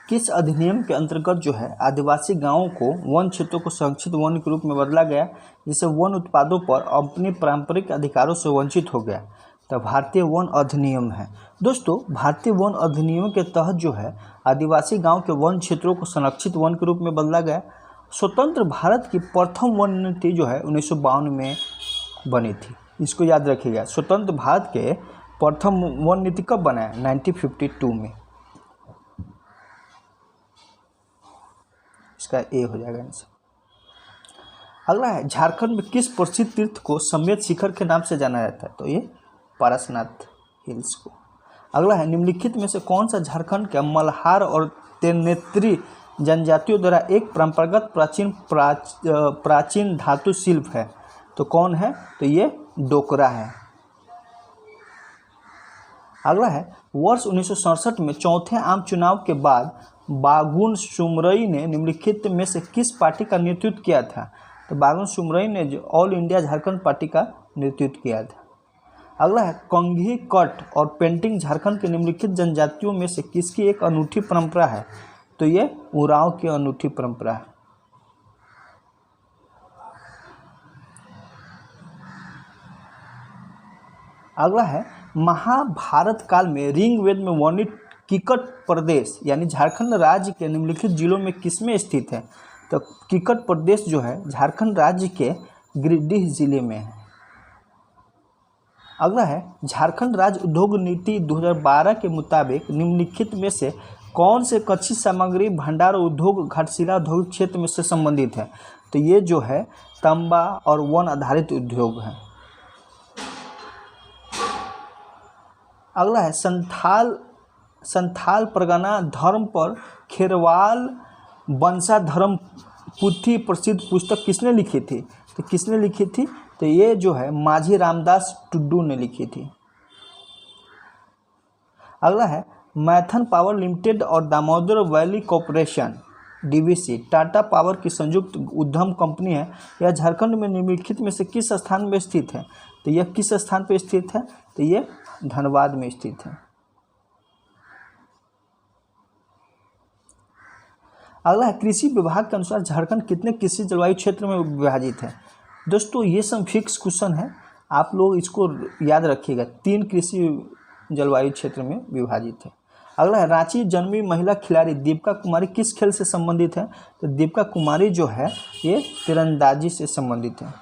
किस अधिनियम के अंतर्गत जो है आदिवासी गांवों को वन क्षेत्रों को संरक्षित वन के रूप में बदला गया जिससे वन उत्पादों पर अपने पारंपरिक अधिकारों से वंचित हो गया। तो भारतीय वन अधिनियम है। दोस्तों भारतीय वन अधिनियम के तहत जो है आदिवासी गांव के वन क्षेत्रों को संरक्षित वन के रूप में बदला गया। स्वतंत्र भारत की प्रथम वन नीति जो है 1952 में बनी थी। इसको याद रखिएगा। स्वतंत्र भारत के प्रथम वन नीति कब बनाया? 1952 में। इसका ए हो जाएगा आंसर। अगला है, झारखंड में किस प्रसिद्ध तीर्थ को समेत शिखर के नाम से जाना जाता है? तो ये पारसनाथ हिल्स को। अगला है, निम्नलिखित में से कौन सा झारखंड के मल्हार और तेनेत्री जनजातियों द्वारा एक परंपरागत प्राचीन धातु शिल्प है? तो कौन है? तो ये डोकरा है। अगला है, वर्ष 1967 में चौथे आम चुनाव के बाद बागुन सुमरई ने निम्नलिखित में से किस पार्टी का नेतृत्व किया था? तो बागुन सुमरई ने जो ऑल इंडिया झारखंड पार्टी का नेतृत्व किया था। अगला है, कंघी कट और पेंटिंग झारखंड के निम्नलिखित जनजातियों में से किसकी एक अनूठी परंपरा है? तो ये उरांव की अनूठी परंपरा है। अगला है, महाभारत काल में ऋग्वेद में वर्णित किकट प्रदेश यानी झारखंड राज्य के निम्नलिखित जिलों में किसमें स्थित है? तो किकट प्रदेश जो है झारखंड राज्य के गिरिडीह जिले में है। अगला है, झारखंड राज्य उद्योग नीति 2012 के मुताबिक निम्नलिखित में से कौन से कच्ची सामग्री भंडार उद्योग घाटशिला औद्योगिक क्षेत्र में से संबंधित है? तो ये जो है तांबा और वन आधारित उद्योग है। अगला है, संथाल परगना धर्म पर खेरवाल बंसा धर्म पुथी प्रसिद्ध पुस्तक किसने लिखी थी? तो किसने लिखी थी? तो ये जो है माझी रामदास टुडू ने लिखी थी। अगला है, मैथन पावर लिमिटेड और Damodar valley corporation DVC Tata power की संयुक्त उद्यम कंपनी है। यह झारखंड में निम्नलिखित में से किस स्थान में स्थित है? तो यह किस स्थान पर स्थित है? तो ये धनबाद में स्थित है। अगला है, कृषि विभाग के अनुसार झारखंड कितने कृषि जलवायु क्षेत्र में विभाजित है? दोस्तों ये सब फिक्स क्वेश्चन है, आप लोग इसको याद रखिएगा। 3 कृषि जलवायु क्षेत्र में विभाजित है। अगला है, रांची जन्मी महिला खिलाड़ी दीपिका कुमारी किस खेल से संबंधित है? तो दीपिका कुमारी जो है ये तीरंदाजी से संबंधित है।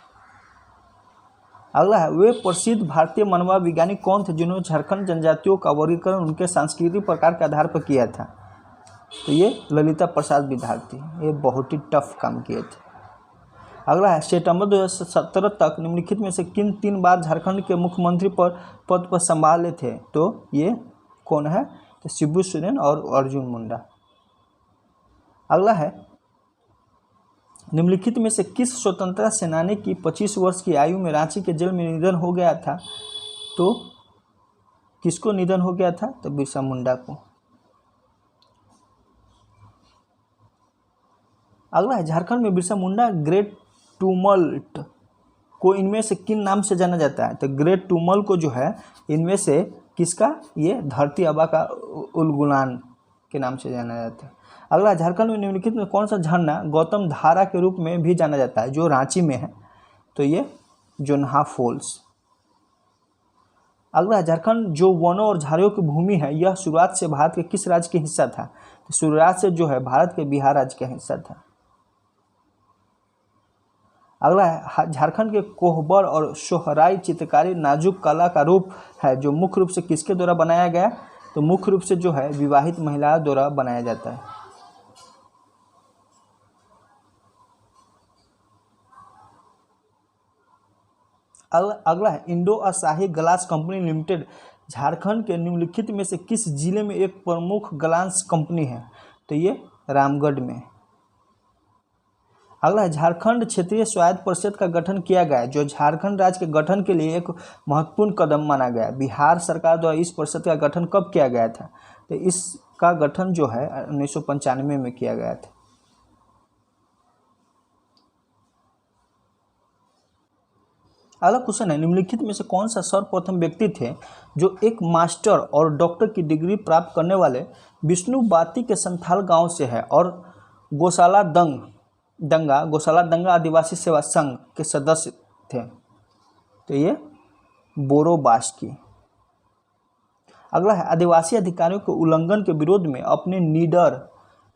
अगला है, वे प्रसिद्ध भारतीय मानव वैज्ञानिक कौन थे जिन्होंने झारखंड जनजातियों का वर्गीकरण उनके सांस्कृतिक प्रकार के आधार पर किया था? तो ये ललिता प्रसाद विद्यार्थी, ये बहुत ही टफ काम किए थे। अगला है, सितंबर 2017 तक निम्नलिखित में से किन 3 बार झारखंड के मुख्यमंत्री पद पर संभाले थे? तो ये कौन है? तो शिबू सोरेन और अर्जुन मुंडा। अगला है, निम्नलिखित में से किस स्वतंत्रता सेनानी की 25 वर्ष की आयु में रांची के जेल में निधन हो गया था? तो किसको निधन हो गया था? तो बिरसा मुंडा को। अगला है, झारखंड में बिरसा मुंडा ग्रेट टूमल्ट को इनमें से किन नाम से जाना जाता है? तो ग्रेट टूमल को जो है इनमें से किसका? ये धरती आबा का उलगुलान के नाम से जाना जाता है। अगला, झारखंड में निम्नलिखित में कौन सा झरना गौतम धारा के रूप में भी जाना जाता है जो रांची में है? तो ये जोन्हा फॉल्स। अगला, झारखंड जो वनों और झाड़ियों की भूमि है यह शुरुआत से भारत के किस राज्य का हिस्सा था? तो शुरुआत से जो है भारत के बिहार राज्य का हिस्सा था। अगला है, झारखंड के कोहबर और सोहराई चित्रकारी नाजुक कला का रूप है जो मुख्य रूप से किसके द्वारा बनाया गया? तो मुख्य रूप से जो है विवाहित महिलाओं द्वारा बनाया जाता है। अगला है, इंडो असाही ग्लास कंपनी लिमिटेड झारखंड के निम्नलिखित में से किस जिले में एक प्रमुख ग्लास कंपनी है? तो ये रामगढ़ में। अगला है, झारखंड क्षेत्रीय स्वायत्त परिषद का गठन किया गया जो झारखंड राज्य के गठन के लिए एक महत्वपूर्ण कदम माना गया। बिहार सरकार द्वारा इस परिषद का गठन कब किया गया था? तो इसका गठन जो है 1995 में किया गया था। अगला क्वेश्चन है, निम्नलिखित में से कौन सा सर्वप्रथम व्यक्ति थे जो एक मास्टर और डॉक्टर की डिग्री प्राप्त करने वाले विष्णु बाती के संथाल गांव से है और गौशाला दंगा आदिवासी सेवा संघ के सदस्य थे? तो ये बोरो बास्की। अगला है, आदिवासी अधिकारियों के उल्लंघन के विरोध में अपने निडर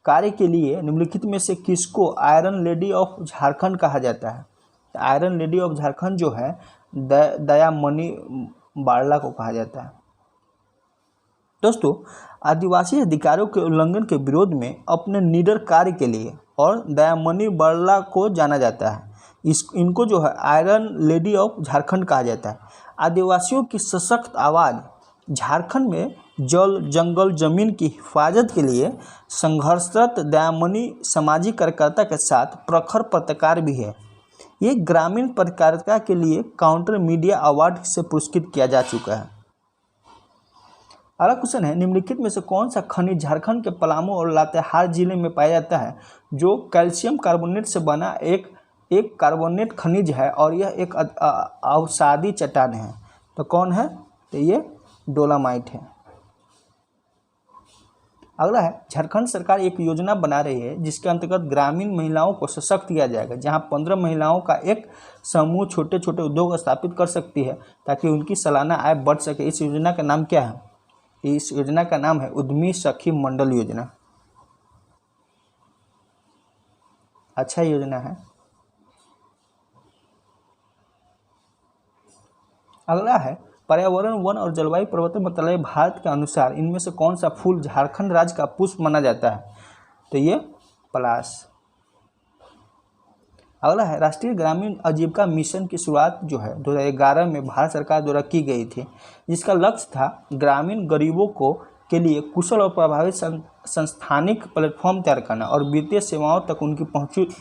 कार्य के लिए निम्नलिखित में से किसको आयरन लेडी ऑफ झारखंड कहा जाता है? आयरन लेडी ऑफ झारखंड जो है दयामणि बारला को कहा जाता है। दोस्तों, आदिवासी अधिकारों के उल्लंघन के विरोध में अपने निडर कार्य के लिए और दयामणि बरला को जाना जाता है। इनको जो है आयरन लेडी ऑफ झारखंड कहा जाता है। आदिवासियों की सशक्त आवाज़ झारखंड में जल, जंगल, जमीन की हिफाजत के लिए संघर्षरत दयामणि सामाजिक कार्यकर्ता के साथ प्रखर पत्रकार भी है। ये ग्रामीण पत्रकारिता के लिए काउंटर मीडिया अवार्ड से पुरस्कृत किया जा चुका है। अगला क्वेश्चन है, निम्नलिखित में से कौन सा खनिज झारखंड के पलामू और लातेहार जिले में पाया जाता है जो कैल्शियम कार्बोनेट से बना एक कार्बोनेट खनिज है और यह एक अवसादी चट्टान है? तो कौन है? तो ये डोलामाइट है। अगला है, झारखंड सरकार एक योजना बना रही है जिसके अंतर्गत ग्रामीण महिलाओं को सशक्त किया जाएगा, जहां 15 महिलाओं का एक समूह छोटे छोटे उद्योग स्थापित कर सकती है ताकि उनकी सालाना आय बढ़ सके। इस योजना का नाम क्या है? इस योजना का नाम है उद्यमी सखी मंडल योजना। अच्छा योजना है। अगला है, पर्यावरण, वन और जलवायु परिवर्तन मंत्रालय भारत के अनुसार इनमें से कौन सा फूल झारखंड राज्य का पुष्प माना जाता है? तो ये पलाश। अगला है, राष्ट्रीय ग्रामीण आजीविका मिशन की शुरुआत जो है 2011 में भारत सरकार द्वारा की गई थी, जिसका लक्ष्य था ग्रामीण गरीबों को के लिए कुशल और प्रभावी संस्थानिक प्लेटफॉर्म तैयार करना और वित्तीय सेवाओं तक उनकी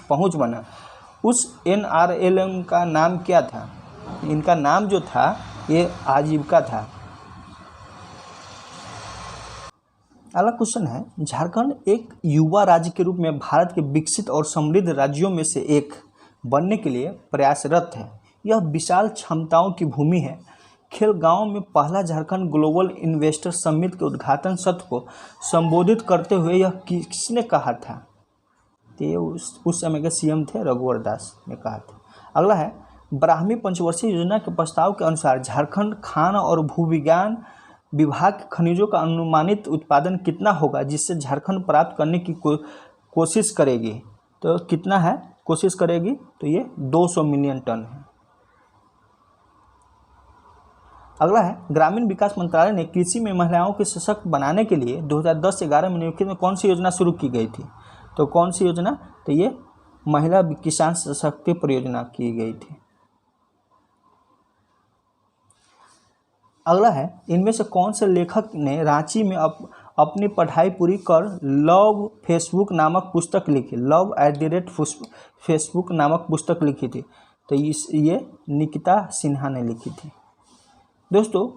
पहुंच बना। उस NRLM का नाम क्या था? इनका नाम जो था ये आजीविका था। अगला क्वेश्चन है, झारखंड एक युवा राज्य के रूप में भारत के विकसित और समृद्ध राज्यों में से एक बनने के लिए प्रयासरत है। यह विशाल क्षमताओं की भूमि है। खेलगांव में पहला झारखंड ग्लोबल इन्वेस्टर समिट के उद्घाटन सत्र को संबोधित करते हुए यह किसने कहा था? तो ये उस समय के CM थे रघुवर दास ने कहा था। अगला है, ब्राह्मी पंचवर्षीय योजना के प्रस्ताव के अनुसार झारखंड खान और भूविज्ञान विभाग के खनिजों का अनुमानित उत्पादन कितना होगा जिससे झारखंड प्राप्त करने की कोशिश करेगी? तो कितना है कोशिश करेगी? तो ये 200 मिलियन टन है। अगला है, ग्रामीण विकास मंत्रालय ने कृषि में महिलाओं को सशक्त बनाने के लिए 2010-11 में निम्नलिखित में कौन सी योजना शुरू की गई थी? तो कौन सी योजना? तो ये महिला किसान सशक्ति परियोजना की गई थी। अगला है, इनमें से कौन से लेखक ने रांची में अपनी पढ़ाई पूरी कर लव फेसबुक नामक पुस्तक लिखी? love@facebook नामक पुस्तक लिखी थी? तो ये निकिता सिन्हा ने लिखी थी। दोस्तों,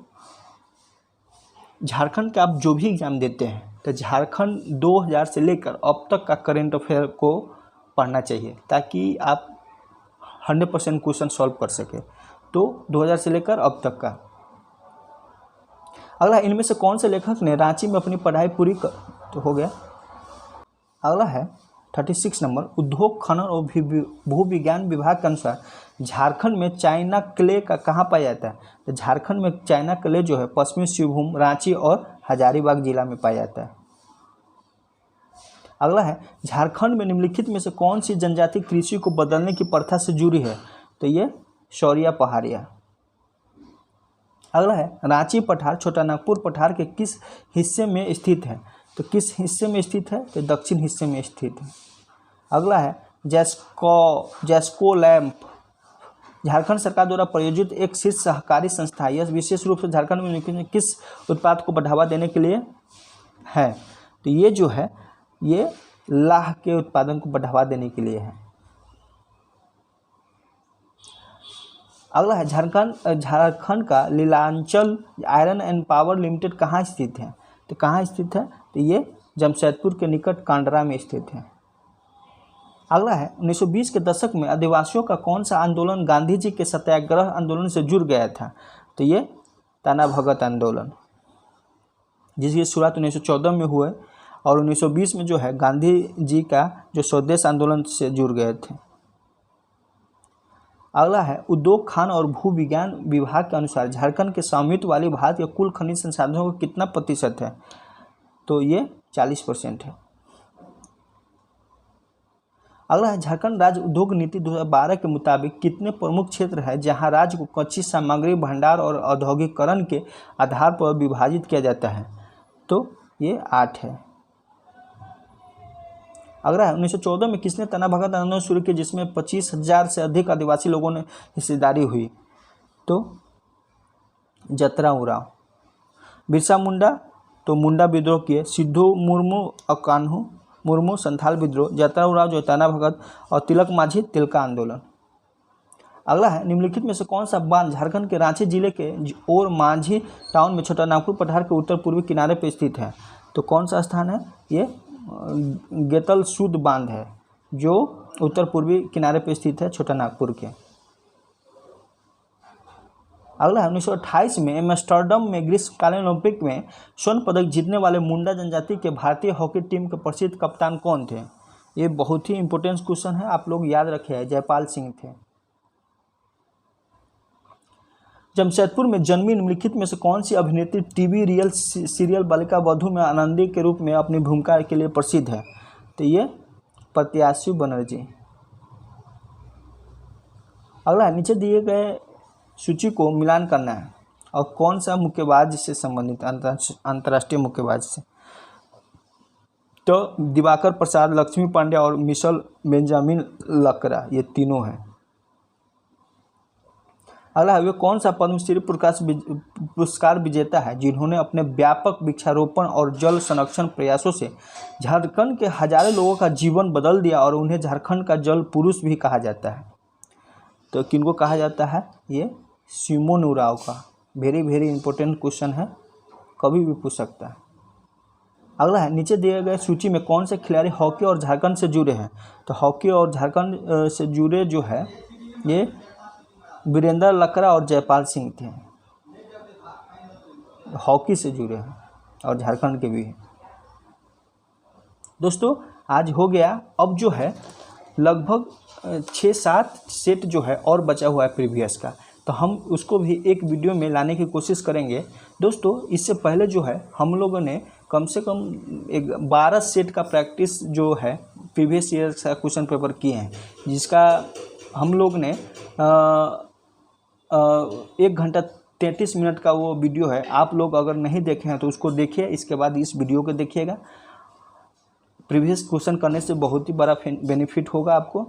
झारखंड का आप जो भी एग्ज़ाम देते हैं तो झारखंड 2000 से लेकर अब तक का करंट अफेयर को पढ़ना चाहिए ताकि आप 100% क्वेश्चन सॉल्व कर सके। तो 2000 से लेकर अब तक का। अगला, इनमें से कौन से लेखक ने रांची में अपनी पढ़ाई पूरी कर? तो हो गया। अगला है 36 नंबर, उद्योग, खनन और भूविज्ञान विभाग के अनुसार झारखंड में चाइना क्ले का कहाँ पाया जाता है? तो झारखंड में चाइना क्ले जो है पश्चिमी सिंहभूम, रांची और हजारीबाग जिला में पाया जाता है। अगला है, झारखंड में निम्नलिखित में से कौन सी जनजाति कृषि को बदलने की प्रथा से जुड़ी है? तो ये शौरिया पहाड़िया। अगला है, रांची पठार छोटा नागपुर पठार के किस हिस्से में स्थित है? तो किस हिस्से में स्थित है? तो दक्षिण हिस्से में स्थित है। अगला है, जैस्को लैम्प झारखंड सरकार द्वारा प्रायोजित एक शीर्ष सहकारी संस्था है। यह विशेष रूप से झारखंड में किस उत्पाद को बढ़ावा देने के लिए है? तो ये जो है ये लाह के उत्पादन को बढ़ावा देने के लिए है। अगला है, झारखंड का लीलांचल आयरन एंड पावर लिमिटेड कहाँ स्थित है? तो कहाँ स्थित है? तो ये जमशेदपुर के निकट कांडरा में स्थित है। अगला है, 1920 के दशक में आदिवासियों का कौन सा आंदोलन गांधी जी के सत्याग्रह आंदोलन से जुड़ गया था? तो ये ताना भगत आंदोलन, जिसकी शुरुआत 1914 में हुए और 1920 में जो है गांधी जी का जो स्वदेश आंदोलन से जुड़ गए थे। अगला है, उद्योग, खान और भू विज्ञान विभाग के अनुसार झारखंड के स्वामित्व वाली भारत के कुल खनिज संसाधनों का कितना प्रतिशत है? तो ये 40% है। अगला है, झारखंड राज्य उद्योग नीति 2012 के मुताबिक कितने प्रमुख क्षेत्र है जहां राज्य को कच्ची सामग्री भंडार और औद्योगिकरण के आधार पर विभाजित किया जाता है? तो ये 8 है। अगला है 1914 में किसने तना भगत आंदोलन शुरू किया जिसमें 25,000 से अधिक आदिवासी लोगों ने हिस्सेदारी हुई? तो जतरा उराव। बिरसा मुंडा, तो मुंडा विद्रोह किए। सिद्धू मुर्मू और कान्हू मुर्मू संथाल विद्रोह। जतरा उराव जो तना भगत, और तिलक माझी तिलका आंदोलन। अगला है निम्नलिखित में से कौन सा बांध झारखंड के रांची जिले के और मांझी टाउन में छोटा नागपुर पठार के उत्तर पूर्वी किनारे पर स्थित है? तो कौन सा स्थान है? ये गेतल सूद बांध है जो उत्तर पूर्वी किनारे पर स्थित है छोटा नागपुर के। अगला है 1928 में एम्स्टर्डम में ग्रीष्मकालीन ओलंपिक में स्वर्ण पदक जीतने वाले मुंडा जनजाति के भारतीय हॉकी टीम के प्रसिद्ध कप्तान कौन थे? ये बहुत ही इंपॉर्टेंट क्वेश्चन है, आप लोग याद रखे। जयपाल सिंह थे। जमशेदपुर में जन्मी निम्नलिखित में से कौन सी अभिनेत्री TV real serial Balika Vadhu में आनंदी के रूप में अपनी भूमिका के लिए प्रसिद्ध है? तो ये प्रत्याशी बनर्जी। अगला नीचे दिए गए सूची को मिलान करना है और कौन सा मुक्केबाज से संबंधित अंतर्राष्ट्रीय मुक्केबाज से? तो दिवाकर प्रसाद, लक्ष्मी पांडे और मिशेल बेंजामिन लकड़ा, ये तीनों हैं। अगला वे कौन सा पद्मश्री पुरस्कार विजेता है जिन्होंने अपने व्यापक वृक्षारोपण और जल संरक्षण प्रयासों से झारखंड के हजारों लोगों का जीवन बदल दिया और उन्हें झारखंड का जल पुरुष भी कहा जाता है? तो किनको कहा जाता है? ये सिमोन उराव का। वेरी इंपॉर्टेंट क्वेश्चन है, कभी भी पूछ सकता है। अगला है नीचे दिए गए सूची में कौन से खिलाड़ी हॉकी और झारखंड से जुड़े हैं? तो हॉकी और झारखंड से जुड़े जो है ये वीरेंद्र लकड़ा और जयपाल सिंह थे, हॉकी से जुड़े हैं और झारखंड के भी हैं। दोस्तों आज हो गया। अब जो है लगभग 6-7 सेट जो है और बचा हुआ है प्रीवियस का, तो हम उसको भी एक वीडियो में लाने की कोशिश करेंगे। दोस्तों इससे पहले जो है हम लोगों ने कम से कम 12 सेट का प्रैक्टिस जो है प्रीवियस ईयर का क्वेश्चन पेपर किए हैं, जिसका हम लोग ने 1 घंटा 33 मिनट का वो वीडियो है। आप लोग अगर नहीं देखे हैं तो उसको देखिए, इसके बाद इस वीडियो को देखिएगा। प्रीवियस क्वेश्चन करने से बहुत ही बड़ा बेनिफिट होगा आपको।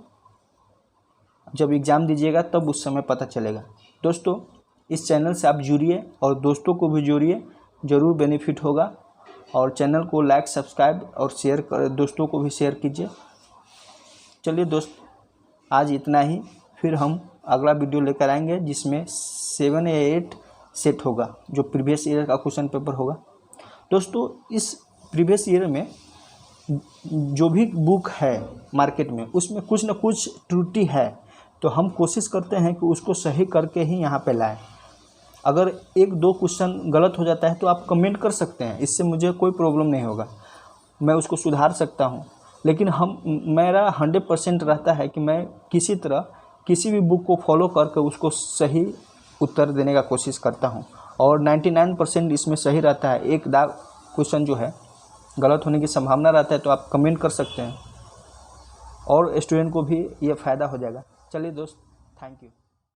जब एग्ज़ाम दीजिएगा तब उस समय पता चलेगा। दोस्तों इस चैनल से आप जुड़िए और दोस्तों को भी जोड़िए, ज़रूर बेनिफिट होगा। और चैनल को लाइक, सब्सक्राइब और शेयर कर, दोस्तों को भी शेयर कीजिए। चलिए दोस्त आज इतना ही, फिर हम अगला वीडियो लेकर आएंगे जिसमें 7 या 8 सेट होगा जो प्रीवियस ईयर का क्वेश्चन पेपर होगा। दोस्तों इस प्रीवियस ईयर में जो भी बुक है मार्केट में उसमें कुछ न कुछ त्रुटि है, तो हम कोशिश करते हैं कि उसको सही करके ही यहाँ पे लाएं। अगर 1-2 क्वेश्चन गलत हो जाता है तो आप कमेंट कर सकते हैं, इससे मुझे कोई प्रॉब्लम नहीं होगा, मैं उसको सुधार सकता हूँ। लेकिन मेरा 100% रहता है कि मैं किसी तरह किसी भी बुक को फॉलो करके उसको सही उत्तर देने का कोशिश करता हूँ, और 99% इसमें सही रहता है। 1 क्वेश्चन जो है गलत होने की संभावना रहता है, तो आप कमेंट कर सकते हैं और स्टूडेंट को भी ये फ़ायदा हो जाएगा। चलिए दोस्त, थैंक यू।